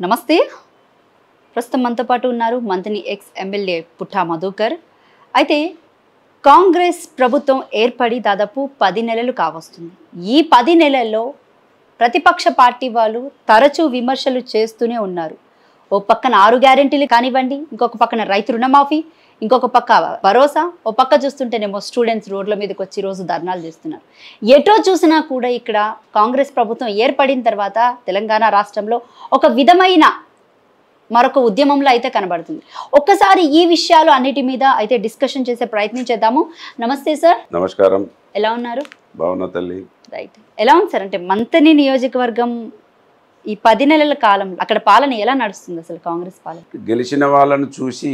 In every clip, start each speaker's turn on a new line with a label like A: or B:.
A: నమస్తే. ప్రస్తుతం మనతో పాటు ఉన్నారు మంత్రి ఎక్స్ ఎమ్మెల్యే పుట్టా మధుకర్. అయితే కాంగ్రెస్ ప్రభుత్వం ఏర్పడి దాదాపు 10 నెలలు కావస్తుంది. ఈ 10 నెలల్లో ప్రతిపక్ష పార్టీ వాళ్ళు తరచూ విమర్శలు చేస్తూనే ఉన్నారు. ఓ పక్కన 6 గ్యారెంటీలు కానివ్వండి, ఇంకొక పక్కన రైతు రుణమాఫీ, ఇంకొక పక్క భరోసా, ఓ పక్క చూస్తుంటేనేమో స్టూడెంట్స్ రోడ్ల మీదకి వచ్చి రోజు ధర్నాలు చేస్తున్నారు. ఎటో చూసినా కూడా ఇక్కడ కాంగ్రెస్ ప్రభుత్వం ఏర్పడిన తర్వాత తెలంగాణ రాష్ట్రంలో ఒక విధమైన మరొక ఉద్యమంలో అయితే కనబడుతుంది. ఒక్కసారి ఈ విషయాలు అన్నిటి మీద అయితే డిస్కషన్ చేసే ప్రయత్నం చేద్దాము. నమస్తే సార్.
B: నమస్కారం.
A: ఎలా ఉన్నారు?
B: బాగున్నా తల్లి.
A: రైట్. ఎలా ఉంది సార్? అంటే మంతని నియోజకవర్గం ఈ 10 నెలల కాలంలో అక్కడ పాలన ఎలా నడుస్తుంది అసలు కాంగ్రెస్ పాలన?
B: గెలిచిన వాళ్ళను చూసి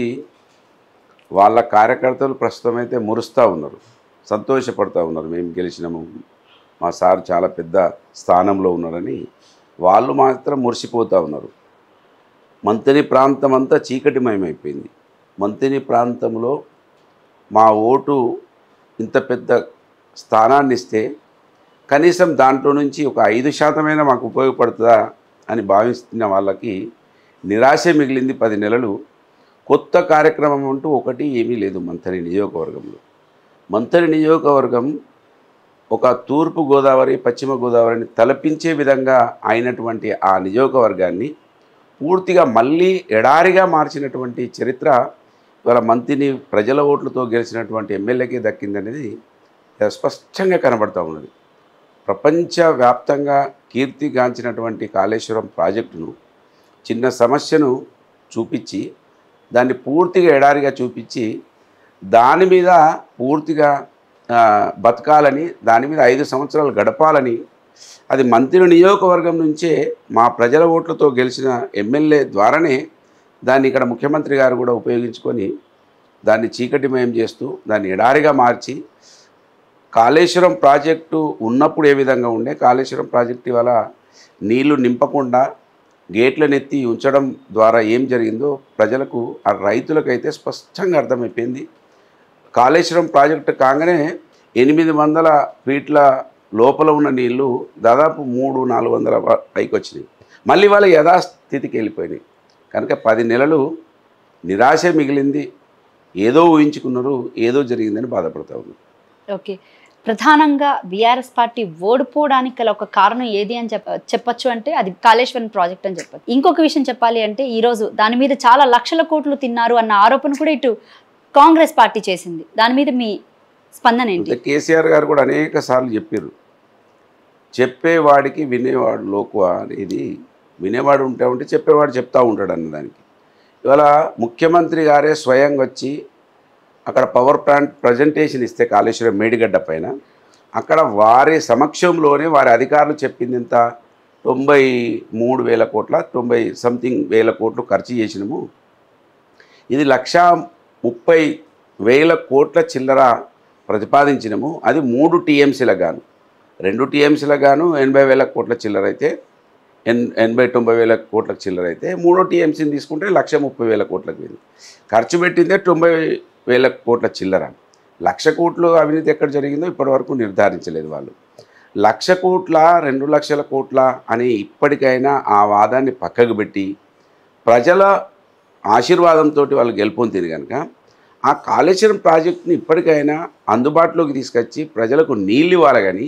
B: వాళ్ళ కార్యకర్తలు ప్రస్తుతం అయితే మురుస్తూ ఉన్నారు, సంతోషపడుతూ ఉన్నారు. మేము గెలిచినాము, మా సార్ చాలా పెద్ద స్థానంలో ఉన్నారని వాళ్ళు మాత్రం మురిసిపోతూ ఉన్నారు. మంతని ప్రాంతం అంతా చీకటిమయమైపోయింది. మంతని ప్రాంతంలో మా ఓటు ఇంత పెద్ద స్థానాన్ని ఇస్తే కనీసం దాంట్లో నుంచి ఒక 5% మాకు ఉపయోగపడుతుందా అని భావిస్తున్న వాళ్ళకి నిరాశ మిగిలింది. 10 నెలలు కొత్త కార్యక్రమం అంటూ ఒకటి ఏమీ లేదు మంథని నియోజకవర్గంలో. మంథని నియోజకవర్గం ఒక తూర్పు గోదావరి పశ్చిమ గోదావరిని తలపించే విధంగా అయినటువంటి ఆ నియోజకవర్గాన్ని పూర్తిగా మళ్ళీ ఎడారిగా మార్చినటువంటి చరిత్ర ఇవాళ మంత్రిని ప్రజల ఓట్లతో గెలిచినటువంటి ఎమ్మెల్యేకి దక్కిందనేది స్పష్టంగా కనబడుతూ ఉన్నది. ప్రపంచవ్యాప్తంగా కీర్తిగాంచినటువంటి కాళేశ్వరం ప్రాజెక్టును చిన్న సమస్యను చూపించి దాన్ని పూర్తిగా ఎడారిగా చూపించి దాని మీద పూర్తిగా బతకాలని, దాని మీద 5 సంవత్సరాలు గడపాలని, అది మంత్రి నియోజకవర్గం నుంచే మా ప్రజల ఓట్లతో గెలిచిన ఎమ్మెల్యే ద్వారానే దాన్ని ఇక్కడ ముఖ్యమంత్రి గారు కూడా ఉపయోగించుకొని దాన్ని చీకటిమయం చేస్తూ దాన్ని ఎడారిగా మార్చి కాళేశ్వరం ప్రాజెక్టు ఉన్నప్పుడు ఏ విధంగా ఉండే కాళేశ్వరం ప్రాజెక్టు ఇవాళ నీళ్లు నింపకుండా గేట్లనెత్తి ఉంచడం ద్వారా ఏం జరిగిందో ప్రజలకు, ఆ రైతులకైతే స్పష్టంగా అర్థమైపోయింది. కాళేశ్వరం ప్రాజెక్టు కాగానే 800 ఫీట్ల లోపల ఉన్న నీళ్లు దాదాపు 300-400 పైకి వచ్చినాయి. మళ్ళీ వాళ్ళ యథాస్థితికి వెళ్ళిపోయినాయి. కనుక 10 నెలలు నిరాశ మిగిలింది. ఏదో ఊహించుకున్నారు, ఏదో జరిగిందని బాధపడతా ఉన్నారు.
A: ఓకే. ప్రధానంగా బీఆర్ఎస్ పార్టీ ఓడిపోవడానికి గల ఒక కారణం ఏది అని చెప్పచ్చు అంటే అది కాళేశ్వరం ప్రాజెక్ట్ అని చెప్పచ్చు. ఇంకొక విషయం చెప్పాలి అంటే ఈరోజు దాని మీద చాలా లక్షల కోట్లు తిన్నారు అన్న ఆరోపణ కూడా ఇటు కాంగ్రెస్ పార్టీ చేసింది. దాని మీద మీ స్పందన ఏంటి?
B: కేసీఆర్ గారు కూడా అనేక సార్లు చెప్పారు, చెప్పేవాడికి వినేవాడు లోకువ అనేది. వినేవాడు ఉంటే చెప్పేవాడు చెప్తూ ఉంటాడు అన్నదానికి. ఇవాళ ముఖ్యమంత్రి గారే స్వయంగా వచ్చి అక్కడ పవర్ ప్లాంట్ ప్రజెంటేషన్ ఇస్తే కాళేశ్వరం మేడిగడ్డ పైన అక్కడ వారి సమక్షంలోనే వారి అధికారులు చెప్పింది ఇంత 93,000 కోట్ల 90 కోట్లు ఖర్చు చేసినాము, ఇది 130,000 కోట్ల చిల్లర ప్రతిపాదించినము, అది 3 టీఎంసీలకు గాను 2 టీఎంసీలకు గాను 80,000 కోట్ల చిల్లర అయితే 80-90,000 కోట్ల చిల్లర అయితే 3 టీఎంసీని తీసుకుంటే 130,000 కోట్లకు వెళ్ళి ఖర్చు పెట్టిందే 90,000 కోట్ల చిల్లర. 1,00,000 కోట్లు అవినీతి ఎక్కడ జరిగిందో ఇప్పటివరకు నిర్ధారించలేదు వాళ్ళు. 1,00,000 కోట్ల 2 లక్షల కోట్ల అని ఇప్పటికైనా ఆ వాదాన్ని పక్కకు పెట్టి ప్రజల ఆశీర్వాదంతో వాళ్ళు గెలుపొందింది కనుక ఆ కాళేశ్వరం ప్రాజెక్టుని ఇప్పటికైనా అందుబాటులోకి తీసుకొచ్చి ప్రజలకు నీళ్ళు ఇవ్వాలి. కానీ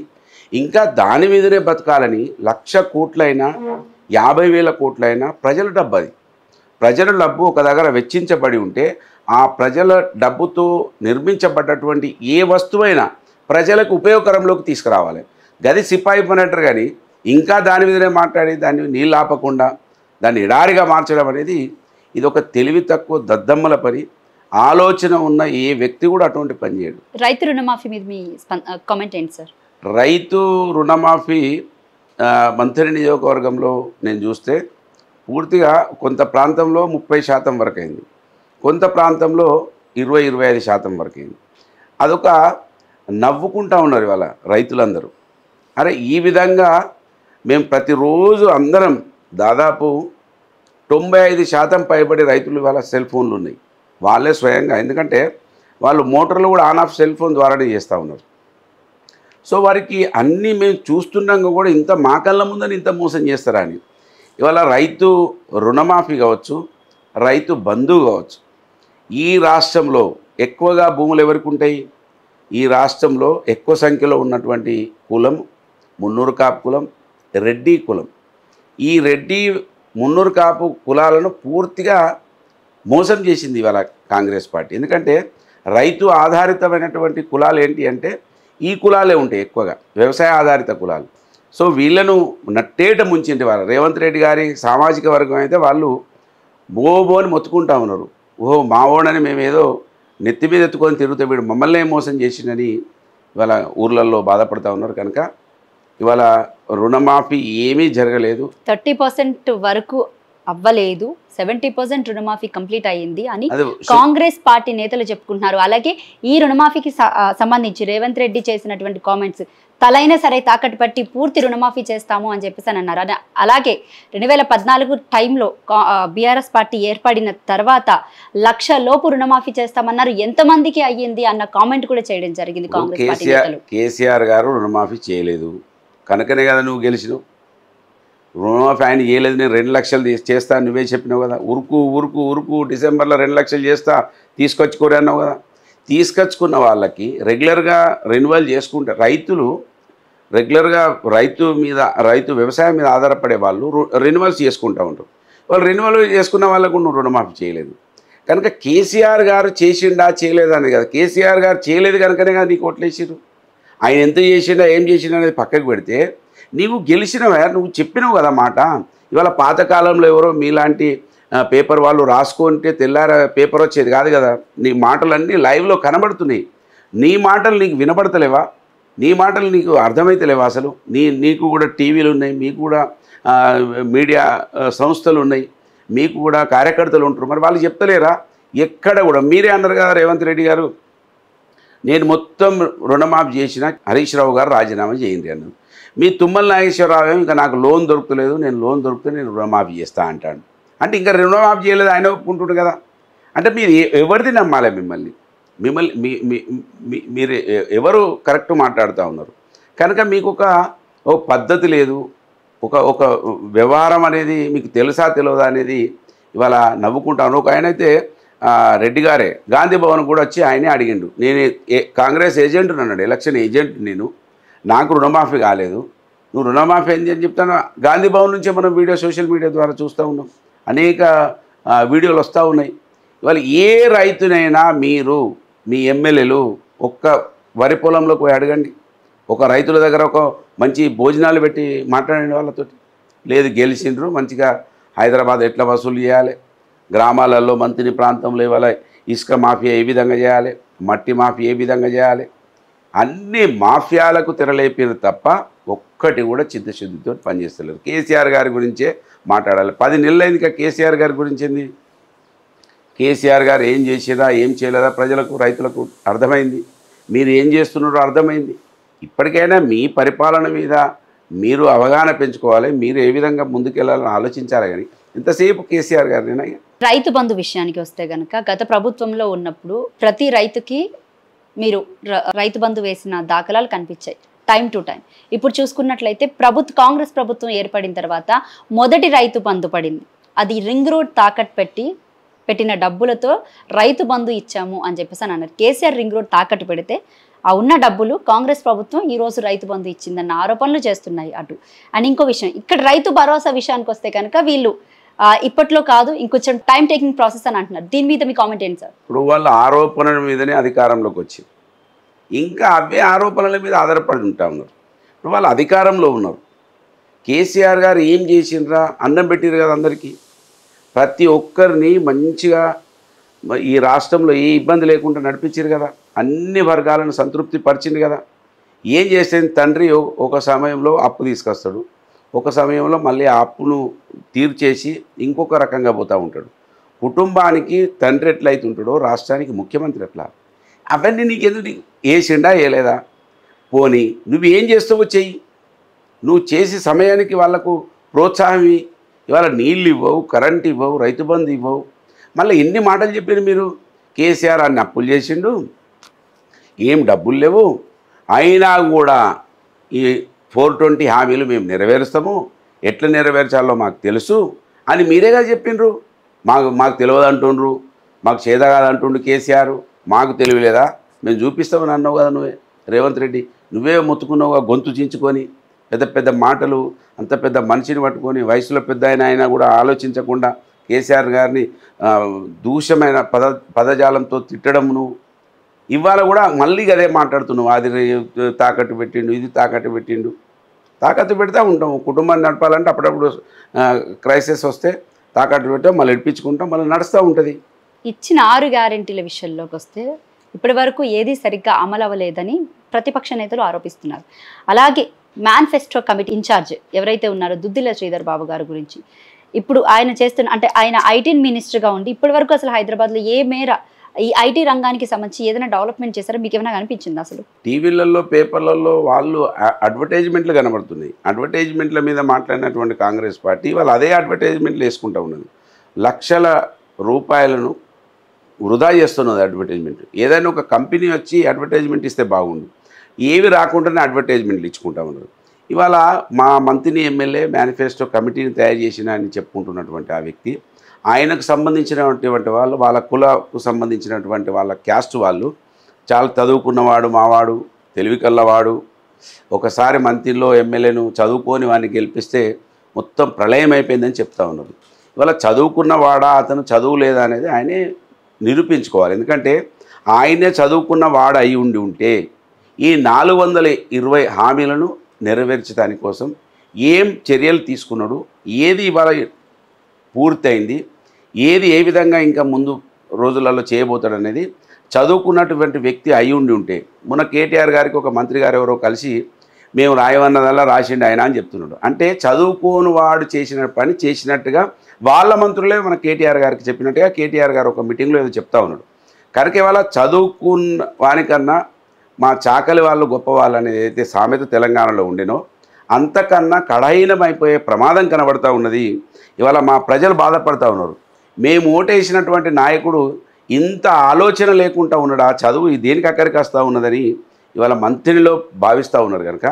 B: ఇంకా దాని మీదనే బతకాలని 1,00,000 కోట్లైనా 50,000 కోట్లైనా ప్రజల డబ్బు, అది ప్రజల డబ్బు ఒక దగ్గర వెచ్చించబడి ఉంటే ఆ ప్రజల డబ్బుతో నిర్మించబడ్డటువంటి ఏ వస్తువైనా ప్రజలకు ఉపయోగకరంలోకి తీసుకురావాలి. గది సిపాయి పని అంటారు. కానీ ఇంకా దాని మీదనే మాట్లాడి దాన్ని నీళ్ళు ఆపకుండా దాన్ని ఎడారిగా మార్చడం అనేది ఇది ఒక తెలివి తక్కువ దద్దమ్మల పని. ఆలోచన ఉన్న ఏ వ్యక్తి కూడా అటువంటి పని చేయడు.
A: రైతు రుణమాఫీ మీద మీ కామెంట్ ఏంటి సార్?
B: రైతు రుణమాఫీ మంథని నియోజకవర్గంలో నేను చూస్తే పూర్తిగా కొంత ప్రాంతంలో 30% వరకు అయింది, కొంత ప్రాంతంలో 20-25% వరకు అయింది. అదొక నవ్వుకుంటూ ఉన్నారు ఇవాళ రైతులందరూ. అరే ఈ విధంగా మేము ప్రతిరోజు అందరం దాదాపు 95% పైబడి రైతులు ఇవాళ సెల్ ఫోన్లు ఉన్నాయి, వాళ్ళే స్వయంగా. ఎందుకంటే వాళ్ళు మోటార్లు కూడా ఆన్ ఆఫ్ సెల్ ఫోన్ ద్వారానే చేస్తూ ఉన్నారు. సో వారికి అన్నీ మేము చూస్తున్నాక కూడా ఇంత మా కళ్ళ ముందని ఇంత మోసం చేస్తారా అని ఇవాళ రైతు రుణమాఫీ కావచ్చు, రైతు బంధు కావచ్చు, ఈ రాష్ట్రంలో ఎక్కువగా భూములు ఎవరికి ఉంటాయి? ఈ రాష్ట్రంలో ఎక్కువ సంఖ్యలో ఉన్నటువంటి కులం మున్నూరు కాపు కులం, రెడ్డి కులం. ఈ రెడ్డి మున్నూరు కాపు కులాలను పూర్తిగా మోసం చేసింది ఇవాళ కాంగ్రెస్ పార్టీ. ఎందుకంటే రైతు ఆధారితమైనటువంటి కులాలు ఏంటి అంటే ఈ కులాలే ఉంటాయి ఎక్కువగా, వ్యవసాయ ఆధారిత కులాలు. సో వీళ్ళను నట్టేట ముంచింది వాళ్ళ రేవంత్ రెడ్డి గారి సామాజిక వర్గం అయితే వాళ్ళు బోబోని మొత్తుకుంటా ఉన్నారు. ఓహో మావోడని మేమేదో నెత్తి మీద ఎత్తుకొని తిరుగుతూ వీడు మమ్మల్ని మోసం చేసిందని ఇవాళ ఊర్లలో బాధపడుతూ ఉన్నారు. కనుక ఇవాళ రుణమాఫీ ఏమీ జరగలేదు,
A: 30% వరకు అవ్వలేదు, 70% రుణమాఫీ కంప్లీట్ అయ్యింది అని కాంగ్రెస్ పార్టీ నేతలు చెప్పుకుంటున్నారు. అలాగే ఈ రుణమాఫీకి సంబంధించి రేవంత్ రెడ్డి చేసినటువంటి కామెంట్స్ తలైనా సరే తాకట్టు పట్టి పూర్తి రుణమాఫీ చేస్తాము అని చెప్పేసి అని అన్నారు. అలాగే 2014 టైంలో బీఆర్ఎస్ పార్టీ ఏర్పడిన తర్వాత 1,00,000 లోపు రుణమాఫీ చేస్తామన్నారు. ఎంతమందికి అయ్యింది అన్న కామెంట్ కూడా చేయడం జరిగింది కాంగ్రెస్ పార్టీ నేతలు.
B: కేసీఆర్ గారు రుణమాఫీ చేయలేదు కనుకనే కదా నువ్వు గెలిచినావు. రుణమాఫీ ఆయన చేయలేదు, నేను 2 లక్షలు చేస్తా నువ్వే చెప్పినావు కదా. ఉరుకు డిసెంబర్లో 2 లక్షలు చేస్తా తీసుకొచ్చుకోరు అన్నావు కదా. తీసుకొచ్చుకున్న వాళ్ళకి రెగ్యులర్గా రెన్యువల్ చేసుకుంటే రైతులు రెగ్యులర్గా రైతు వ్యవసాయం మీద ఆధారపడే వాళ్ళు రెన్యువల్స్ చేసుకుంటూ ఉంటారు. వాళ్ళు రెన్యువల్ చేసుకున్న వాళ్ళకు నువ్వు రుణమాఫీ చేయలేదు కనుక కేసీఆర్ గారు చేసిండా చేయలేదా అనేది కదా. కేసీఆర్ గారు చేయలేదు కనుకనే కదా నీకు ఓట్లేసిరు. ఆయన ఎంత చేసిండా ఏం చేసిండా అనేది పక్కకు పెడితే నీవు గెలిచినవా, నువ్వు చెప్పినావు కదా మాట. ఇవాళ పాతకాలంలో ఎవరో మీలాంటి పేపర్ వాళ్ళు రాసుకుంటే తెల్లార పేపర్ వచ్చేది కాదు కదా. నీ మాటలన్నీ లైవ్లో కనబడుతున్నాయి. నీ మాటలు నీకు వినబడతలేవా? నీ మాటలు నీకు అర్థమైతలేవా? అసలు నీకు కూడా టీవీలు ఉన్నాయి, మీకు కూడా మీడియా సంస్థలు ఉన్నాయి, మీకు కూడా కార్యకర్తలు ఉంటారు. మరి వాళ్ళు చెప్తలేరా? ఎక్కడ కూడా మీరే అన్నారు కదా రేవంత్ రెడ్డి గారు, నేను మొత్తం రుణమాఫీ చేసిన హరీష్ రావు గారు రాజీనామా చేయండి అన్నారు. మీ తుమ్మల నాగేశ్వరరావు ఇంకా నాకు లోన్ దొరుకుతలేదు, నేను లోన్ దొరికితే నేను రుణమాఫీ చేస్తా అంటాడు. అంటే ఇంకా రుణమాఫీ చేయలేదు ఆయన ఒప్పుకుంటుండు కదా. అంటే మీరు ఎవరిది నమ్మాలి? మీరు ఎవరు కరెక్ట్ మాట్లాడుతూ ఉన్నారు? కనుక మీకు ఒక పద్ధతి లేదు, ఒక వ్యవహారం అనేది మీకు తెలుసా తెలియదా అనేది ఇవాళ నవ్వుకుంటాను. ఒక ఆయనైతే రెడ్డి గారే గాంధీ భవన్ కూడా వచ్చి ఆయనే అడిగిండు, నేను కాంగ్రెస్ ఏజెంట్ అన్నాడు, ఎలక్షన్ ఏజెంట్ నేను, నాకు రుణమాఫీ కాలేదు, నువ్వు రుణమాఫీ ఏంది అని చెప్తాను. గాంధీ భవన్ నుంచే మనం సోషల్ మీడియా ద్వారా చూస్తూ ఉన్నాం, అనేక వీడియోలు వస్తూ ఉన్నాయి. ఇవాళ ఏ రైతునైనా మీరు మీ ఎమ్మెల్యేలు ఒక్క వరి పొలంలోకి పోయి అడగండి, ఒక రైతుల దగ్గర ఒక మంచి భోజనాలు పెట్టి మాట్లాడండి వాళ్ళతోటి. లేదు గెలిచిండ్రు మంచిగా హైదరాబాద్ ఎట్లా వసూలు చేయాలి, గ్రామాలలో మంత్రి ప్రాంతంలో ఇవాళ ఇసుక మాఫియా ఏ విధంగా చేయాలి, మట్టి మాఫియా ఏ విధంగా చేయాలి, అన్ని మాఫియాలకు తెరలేపిన తప్ప ఒక్కటి కూడా చిత్తశుద్ధితో పనిచేస్తలేరు. కేసీఆర్ గారి గురించే మాట్లాడాలి. 10 నెలలైంది కేసీఆర్ గారి గురించి ఏంది, కేసీఆర్ గారు ఏం చేసేదా ఏం చేయలేదా ప్రజలకు రైతులకు అర్థమైంది, మీరు ఏం చేస్తున్నారో అర్థమైంది. ఇప్పటికైనా మీ పరిపాలన మీద మీరు అవగాహన పెంచుకోవాలి, మీరు ఏ విధంగా ముందుకెళ్ళాలని ఆలోచించాలి. కానీ ఇంతసేపు కేసీఆర్ గారినైనా.
A: రైతు బంధు విషయానికి వస్తే కనుక గత ప్రభుత్వంలో ఉన్నప్పుడు ప్రతి రైతుకి మీరు రైతు బంధు వేసిన దాఖలాలు కనిపించాయి టైం టు టైం. ఇప్పుడు చూసుకున్నట్లయితే కాంగ్రెస్ ప్రభుత్వం ఏర్పడిన తర్వాత మొదటి రైతు బంధు పడింది. అది రింగ్ రోడ్ తాకట్టు పెట్టిన డబ్బులతో రైతు బంధు ఇచ్చాము అని చెప్పేసి అని అన్నారు. కేసీఆర్ రింగ్ రోడ్ తాకట్టు పెడితే ఆ ఉన్న డబ్బులు కాంగ్రెస్ ప్రభుత్వం ఈరోజు రైతు బంధు ఇచ్చిందన్న ఆరోపణలు చేస్తున్నాయి అటు. అండ్ ఇంకో విషయం, ఇక్కడ రైతు భరోసా విషయానికి వస్తే కనుక వీళ్ళు ఇప్పట్లో కాదు ఇంకొంచెం టైం టేకింగ్ ప్రాసెస్ అని అంటున్నారు. దీని మీద మీ కామెంట్ ఏంటి సార్?
B: ఇప్పుడు వాళ్ళ ఆరోపణల మీదనే అధికారంలోకి వచ్చింది, ఇంకా అవే ఆరోపణల మీద ఆధారపడి ఉంటా ఉన్నారు. ఇప్పుడు వాళ్ళు అధికారంలో ఉన్నారు. కేసీఆర్ గారు ఏం చేసిండ్రా, అన్నం పెట్టిరు కదా అందరికీ, ప్రతి ఒక్కరిని మంచిగా ఈ రాష్ట్రంలో ఏ ఇబ్బంది లేకుండా నడిపించారు కదా, అన్ని వర్గాలను సంతృప్తి పరిచింది కదా. ఏం చేసేది తండ్రి ఒక సమయంలో అప్పు తీసుకొస్తాడు, ఒక సమయంలో మళ్ళీ ఆ అప్పును తీర్చేసి ఇంకొక రకంగా పోతూ ఉంటాడు. కుటుంబానికి తండ్రి ఎట్లయితే ఉంటాడో రాష్ట్రానికి ముఖ్యమంత్రి ఎట్లా, అవన్నీ నీకెందుకు వేసిండా వేయలేదా? పోనీ నువ్వేం చేస్తావో చెయ్యి, నువ్వు చేసే సమయానికి వాళ్లకు ప్రోత్సాహం ఇవాళ నీళ్ళు ఇవ్వవు, కరెంట్ ఇవ్వవు, రైతు బంధు ఇవ్వవు. మళ్ళీ ఎన్ని మాటలు చెప్పారు మీరు, కేసీఆర్ అన్ని అప్పులు చేసిండు, ఏం డబ్బులు లేవు, అయినా కూడా ఈ 420 హామీలు మేము నెరవేరుస్తాము, ఎట్లా నెరవేర్చాలో మాకు తెలుసు అని మీరేగా చెప్పిండ్రు. మాకు తెలియదు అంటుండ్రు, మాకు చేదగాదంటుండు కేసీఆర్. మాకు తెలియలేదా? మేము చూపిస్తామని అన్నావు కదా నువ్వే రేవంత్ రెడ్డి. నువ్వే మొత్తుకున్నావుగా గొంతు చించుకొని, పెద్ద పెద్ద మాటలు, అంత పెద్ద మనిషిని పట్టుకొని, వయసులో పెద్ద అయినా కూడా ఆలోచించకుండా కేసీఆర్ గారిని దూషమైన పదజాలంతో తిట్టడం నువ్వు. ఇవాళ కూడా మళ్ళీ అదే మాట్లాడుతున్నావు. అది తాకట్టు పెట్టిండు, ఇది తాకట్టు పెట్టిండు. తాకట్టు పెడతా ఉంటాం. కుటుంబాన్ని నడపాలంటే అప్పుడప్పుడు క్రైసిస్ వస్తే తాకట్టు పెట్టాం, మళ్ళీ నడిపించుకుంటాం, మళ్ళీ నడుస్తూ ఉంటుంది.
A: ఇచ్చిన 6 గ్యారెంటీల విషయంలోకి వస్తే ఇప్పటి వరకు ఏది సరిగ్గా అమలు అవ్వలేదని ప్రతిపక్ష నేతలు ఆరోపిస్తున్నారు. అలాగే మేనిఫెస్టో కమిటీ ఇన్ఛార్జ్ ఎవరైతే ఉన్నారో దుద్దిల శ్రీధర్ బాబు గారి గురించి ఇప్పుడు ఆయన చేస్తున్న, అంటే ఆయన ఐటీ మినిస్టర్గా ఉండి ఇప్పటి వరకు అసలు హైదరాబాద్లో ఏ మేర ఈ ఐటీ రంగానికి సంబంధించి ఏదైనా డెవలప్మెంట్ చేశారో మీకు ఏమైనా కనిపించింది? అసలు
B: టీవీలలో, పేపర్లలో వాళ్ళు అడ్వర్టైజ్మెంట్లు కనబడుతున్నాయి. అడ్వర్టైజ్మెంట్ల మీద మాట్లాడినటువంటి కాంగ్రెస్ పార్టీ వాళ్ళు అదే అడ్వర్టైజ్మెంట్లు వేసుకుంటూ ఉన్నది. లక్షల రూపాయలను వృధా చేస్తున్నది అడ్వర్టైజ్మెంట్. ఏదైనా ఒక కంపెనీ వచ్చి అడ్వర్టైజ్మెంట్ ఇస్తే బాగుండు. ఏవి రాకుండానే అడ్వర్టైజ్మెంట్లు ఇచ్చుకుంటా ఉన్నారు. ఇవాళ మా మంత్రిని ఎమ్మెల్యే మేనిఫెస్టో కమిటీని తయారు చేసిన అని చెప్పుకుంటున్నటువంటి ఆ వ్యక్తి, ఆయనకు సంబంధించినటువంటి వాళ్ళు, వాళ్ళ కులకు సంబంధించినటువంటి వాళ్ళ క్యాస్ట్ వాళ్ళు చాలా చదువుకున్నవాడు, మావాడు, తెలివి కల్లవాడు. ఒకసారి మంత్రిలో ఎమ్మెల్యేను చదువుకొని వాడిని గెలిపిస్తే మొత్తం ప్రళయం అయిపోయిందని చెప్తా ఉన్నారు. ఇవాళ చదువుకున్నవాడా అతను చదువు లేదా అనేది ఆయనే నిరూపించుకోవాలి. ఎందుకంటే ఆయనే చదువుకున్న వాడు అయి ఉంటే ఈ 420 హామీలను నెరవేర్చడానికి కోసం ఏం చర్యలు తీసుకున్నాడు, ఏది ఇవాళ పూర్తయింది, ఏది ఏ విధంగా ఇంకా ముందు రోజులలో చేయబోతాడు అనేది చదువుకున్నటువంటి వ్యక్తి అయి ఉంటే. మొన్న కేటీఆర్ గారికి ఒక మంత్రి గారు ఎవరో కలిసి మేము రాయవన్నదల్లా రాసిండు ఆయన అని చెప్తున్నాడు. అంటే చదువుకోని వాడు చేసిన పని చేసినట్టుగా వాళ్ళ మంత్రులే మన కేటీఆర్ గారికి చెప్పినట్టుగా కేటీఆర్ గారు ఒక మీటింగ్లో ఏదో చెప్తా ఉన్నాడు. కనుక ఇవాళ చదువుకున్న వానికన్నా మా చాకలి వాళ్ళు గొప్ప వాళ్ళు అనేది ఏదైతే సామెత తెలంగాణలో ఉండినో అంతకన్నా కఠినమైపోయే ప్రమాదం కనబడుతూ ఉన్నది. ఇవాళ మా ప్రజలు బాధపడుతూ ఉన్నారు. మేము ఓటేసినటువంటి నాయకుడు ఇంత ఆలోచన లేకుండా ఉన్నాడు, ఆ చదువు దేనికి అక్కడికి వస్తూ ఉన్నదని ఇవాళ మంత్రిలో భావిస్తూ ఉన్నారు. కనుక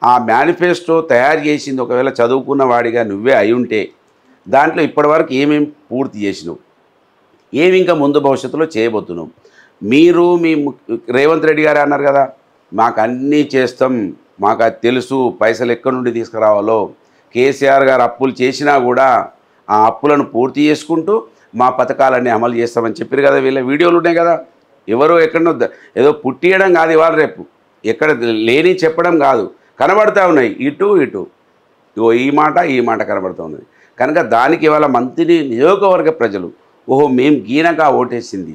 B: ఆ మేనిఫెస్టో తయారు చేసింది ఒకవేళ చదువుకున్న వాడిగా నువ్వే అయి ఉంటే దాంట్లో ఇప్పటివరకు ఏమేమి పూర్తి చేసినావు, ఏమి ఇంకా ముందు భవిష్యత్తులో చేయబోతున్నావు. మీరు మీ రేవంత్ రెడ్డి గారు అన్నారు కదా, మాకు అన్నీ చేస్తాం, మాకు అది తెలుసు, పైసలు ఎక్కడి నుండి తీసుకురావాలో. కేసీఆర్ గారు అప్పులు చేసినా కూడా ఆ అప్పులను పూర్తి చేసుకుంటూ మా పథకాలన్నీ అమలు చేస్తామని చెప్పారు కదా. వీళ్ళ వీడియోలు ఉన్నాయి కదా. ఎవరో ఎక్కడో ఏదో పుట్టియడం కాదు, ఇవాళ రేపు ఎక్కడ లేని చెప్పడం కాదు, కనబడుతూ ఉన్నాయి ఇటు ఇటు. ఈ మాట కనబడుతూ ఉన్నది. కనుక దానికి ఇవాళ మంత్రి నియోజకవర్గ ప్రజలు ఓహో మేము గీనక ఓటేసింది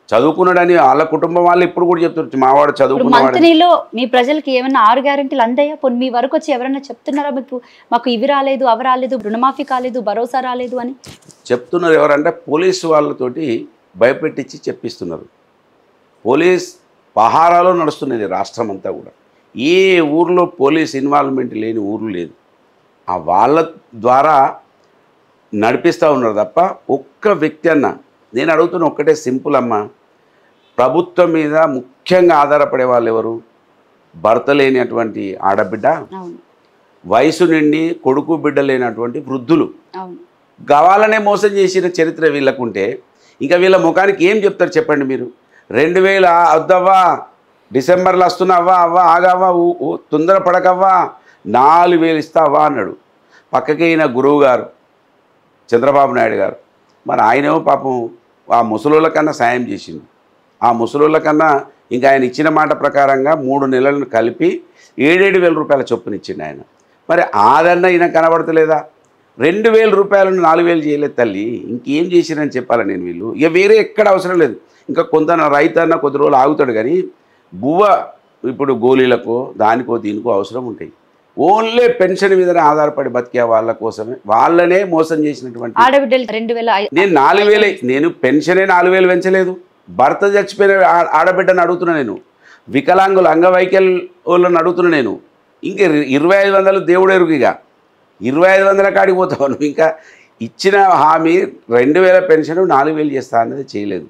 B: చదువుకున్నాడని వాళ్ళ కుటుంబం వాళ్ళు ఇప్పుడు కూడా చెప్తున్నారు మావాడు చదువుకున్నాడు.
A: మంత్రిలో మీ ప్రజలకి ఏమైనా 6 గ్యారెంటీలు అందాయా? పోనీ మీ వరకు వచ్చి ఎవరైనా చెప్తున్నారా మీకు మాకు ఇవి రాలేదు, అవి రాలేదు, రుణమాఫీ కాలేదు, భరోసా రాలేదు అని
B: చెప్తున్నారు? ఎవరంటే పోలీసు వాళ్ళతోటి భయపెట్టించి చెప్పిస్తున్నారు. పోలీస్ పహారాలో నడుస్తున్నది రాష్ట్రం అంతా కూడా. ఏ ఊర్లో పోలీస్ ఇన్వాల్వ్మెంట్ లేని ఊర్లు లేదు. ఆ వాళ్ళ ద్వారా నడిపిస్తూ ఉన్నారు తప్ప ఒక్క వ్యక్తి అన్న. నేను అడుగుతున్న ఒక్కటే సింపుల్ అమ్మ, ప్రభుత్వం మీద ముఖ్యంగా ఆధారపడే వాళ్ళు ఎవరు? భర్త లేనటువంటి ఆడబిడ్డ, వయసు నిండి కొడుకు బిడ్డ లేనటువంటి వృద్ధులు. గవాలనే మోసం చేసిన చరిత్ర వీళ్ళకుంటే ఇంకా వీళ్ళ ముఖానికి ఏం చెప్తారు చెప్పండి మీరు? 2000 వద్దవ్వా, డిసెంబర్లో వస్తున్నావా, అవ్వా ఆగవ్వా, తొందర పడకవ్వా, 4000 ఇస్తావా అన్నాడు. పక్కకి అయిన గురువు గారు చంద్రబాబు నాయుడు గారు, మరి ఆయనేమో పాపం ఆ ముసలోళ్ళ కన్నా సాయం చేసిండు. ఆ ముసలోళ్ళ కన్నా ఇంకా ఆయన ఇచ్చిన మాట ప్రకారంగా 3 నెలలను కలిపి 7,000 రూపాయల చొప్పున ఇచ్చిండు ఆయన. మరి ఆదన్న ఈయన కనబడతలేదా? 2,000 రూపాయలను 4,000 చేయలేదు తల్లి. ఇంకేం చేసిరని చెప్పాలి నేను. వీళ్ళు ఇక వేరే ఎక్కడ అవసరం లేదు. ఇంకా కొంత రైతన్న కొద్ది రోజులు ఆగుతాడు కానీ బువ్వ ఇప్పుడు గోళీలకో దానికో దీనికో అవసరం ఉంటాయి. ఓన్లీ పెన్షన్ మీదనే ఆధారపడి బతికే వాళ్ళ కోసమే వాళ్ళనే మోసం చేసినటువంటి
A: ఆడబిడ్డలు 2,000
B: నేను 4,000 నేను పెన్షనే 4,000 పెంచలేదు. భర్త చచ్చిపోయిన ఆడబిడ్డను అడుగుతున్నా నేను, వికలాంగులు అంగవైకల్యులను అడుగుతున్నా నేను. ఇంకా 2,500 దేవుడు ఎరుగిగా 2,500 కాడికి పోతావు నువ్వు. ఇంకా ఇచ్చిన హామీ 2,000 పెన్షన్ 4,000 చేస్తా అన్నది చేయలేదు.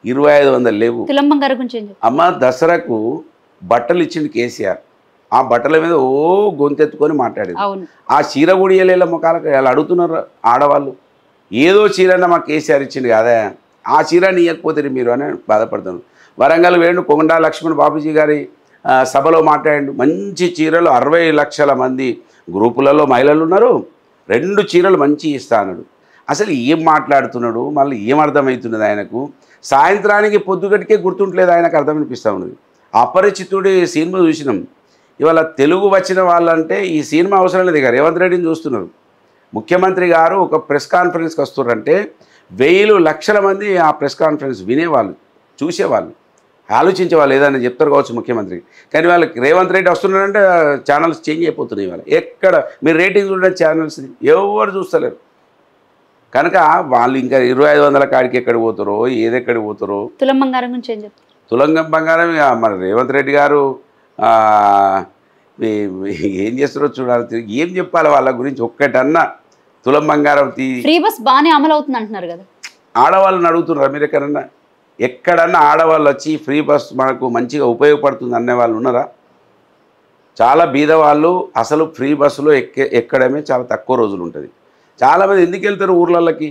B: 2,500 లేవు.
A: తులంబంగారు గురించి
B: అమ్మ దసరాకు బట్టలు ఇచ్చింది కేసీఆర్. ఆ బట్టల మీద ఓ గొంతెత్తుకొని మాట్లాడేది.
A: అవును.
B: ఆ చీర గుడియలేళ్ళ ముఖాలకు వాళ్ళు అడుగుతున్నారు ఆడవాళ్ళు, ఏదో చీరన్న మాకు కేసీఆర్ ఇచ్చింది కదా, ఆ చీర ఇవ్వకపోతే మీరు అని బాధపడుతున్నారు. వరంగల్ వేణు కొండా లక్ష్మణ్ బాబుజీ గారి సభలో మాట్లాడండి, మంచి చీరలు 60 లక్షల మంది గ్రూపులలో మహిళలు ఉన్నారు, 2 చీరలు మంచి ఇస్తా అన్నాడు. అసలు ఏం మాట్లాడుతున్నాడు, మళ్ళీ ఏం అర్థమవుతున్నది ఆయనకు? సాయంత్రానికి పొద్దుగటికే గుర్తుంటలేదు ఆయనకు, అర్థమనిపిస్తూ ఉన్నది. అపరిచితుడి సినిమా చూసినాం. ఇవాళ తెలుగు వచ్చిన వాళ్ళంటే ఈ సినిమా అవసరం లేదు. ఇక రేవంత్ రెడ్డిని చూస్తున్నారు. ముఖ్యమంత్రి గారు ఒక ప్రెస్ కాన్ఫరెన్స్కి వస్తున్నారంటే 1000 లక్షల మంది ఆ ప్రెస్ కాన్ఫరెన్స్ వినేవాళ్ళు, చూసేవాళ్ళు, ఆలోచించేవాళ్ళు, ఏదైనా చెప్తారు కావచ్చు ముఖ్యమంత్రి. కానీ వాళ్ళకి రేవంత్ రెడ్డి వస్తున్నారంటే ఛానల్స్ చేంజ్ అయిపోతున్నాయి. ఇవాళ ఎక్కడ మీరు రేటింగ్ చూడండి, ఛానల్స్ ఎవరు చూస్తలేరు. కనుక వాళ్ళు ఇంకా 2500 కాడికి ఎక్కడికి పోతారో, ఏదెక్కడికి పోతారో.
A: తులం బంగారం గురించి ఏం చెప్తారు?
B: తులం బంగారం మరి రేవంత్ రెడ్డి గారు ఏం చేస్తారో చూడాలి. ఏం చెప్పాలి వాళ్ళ గురించి? ఒక్కటన్నా తులం బంగారం
A: ఫ్రీ బస్ బాగానే అమలు అవుతుంది అంటున్నారు కదా.
B: ఆడవాళ్ళని అడుగుతున్నారు మీరు ఎక్కడన్నా ఆడవాళ్ళు వచ్చి ఫ్రీ బస్ మనకు మంచిగా ఉపయోగపడుతుంది అనే వాళ్ళు ఉన్నారా? చాలా బీదవాళ్ళు అసలు ఫ్రీ బస్సులో ఎక్కడమే చాలా తక్కువ రోజులు ఉంటుంది. చాలామంది ఎందుకు వెళ్తారు ఊర్లకి?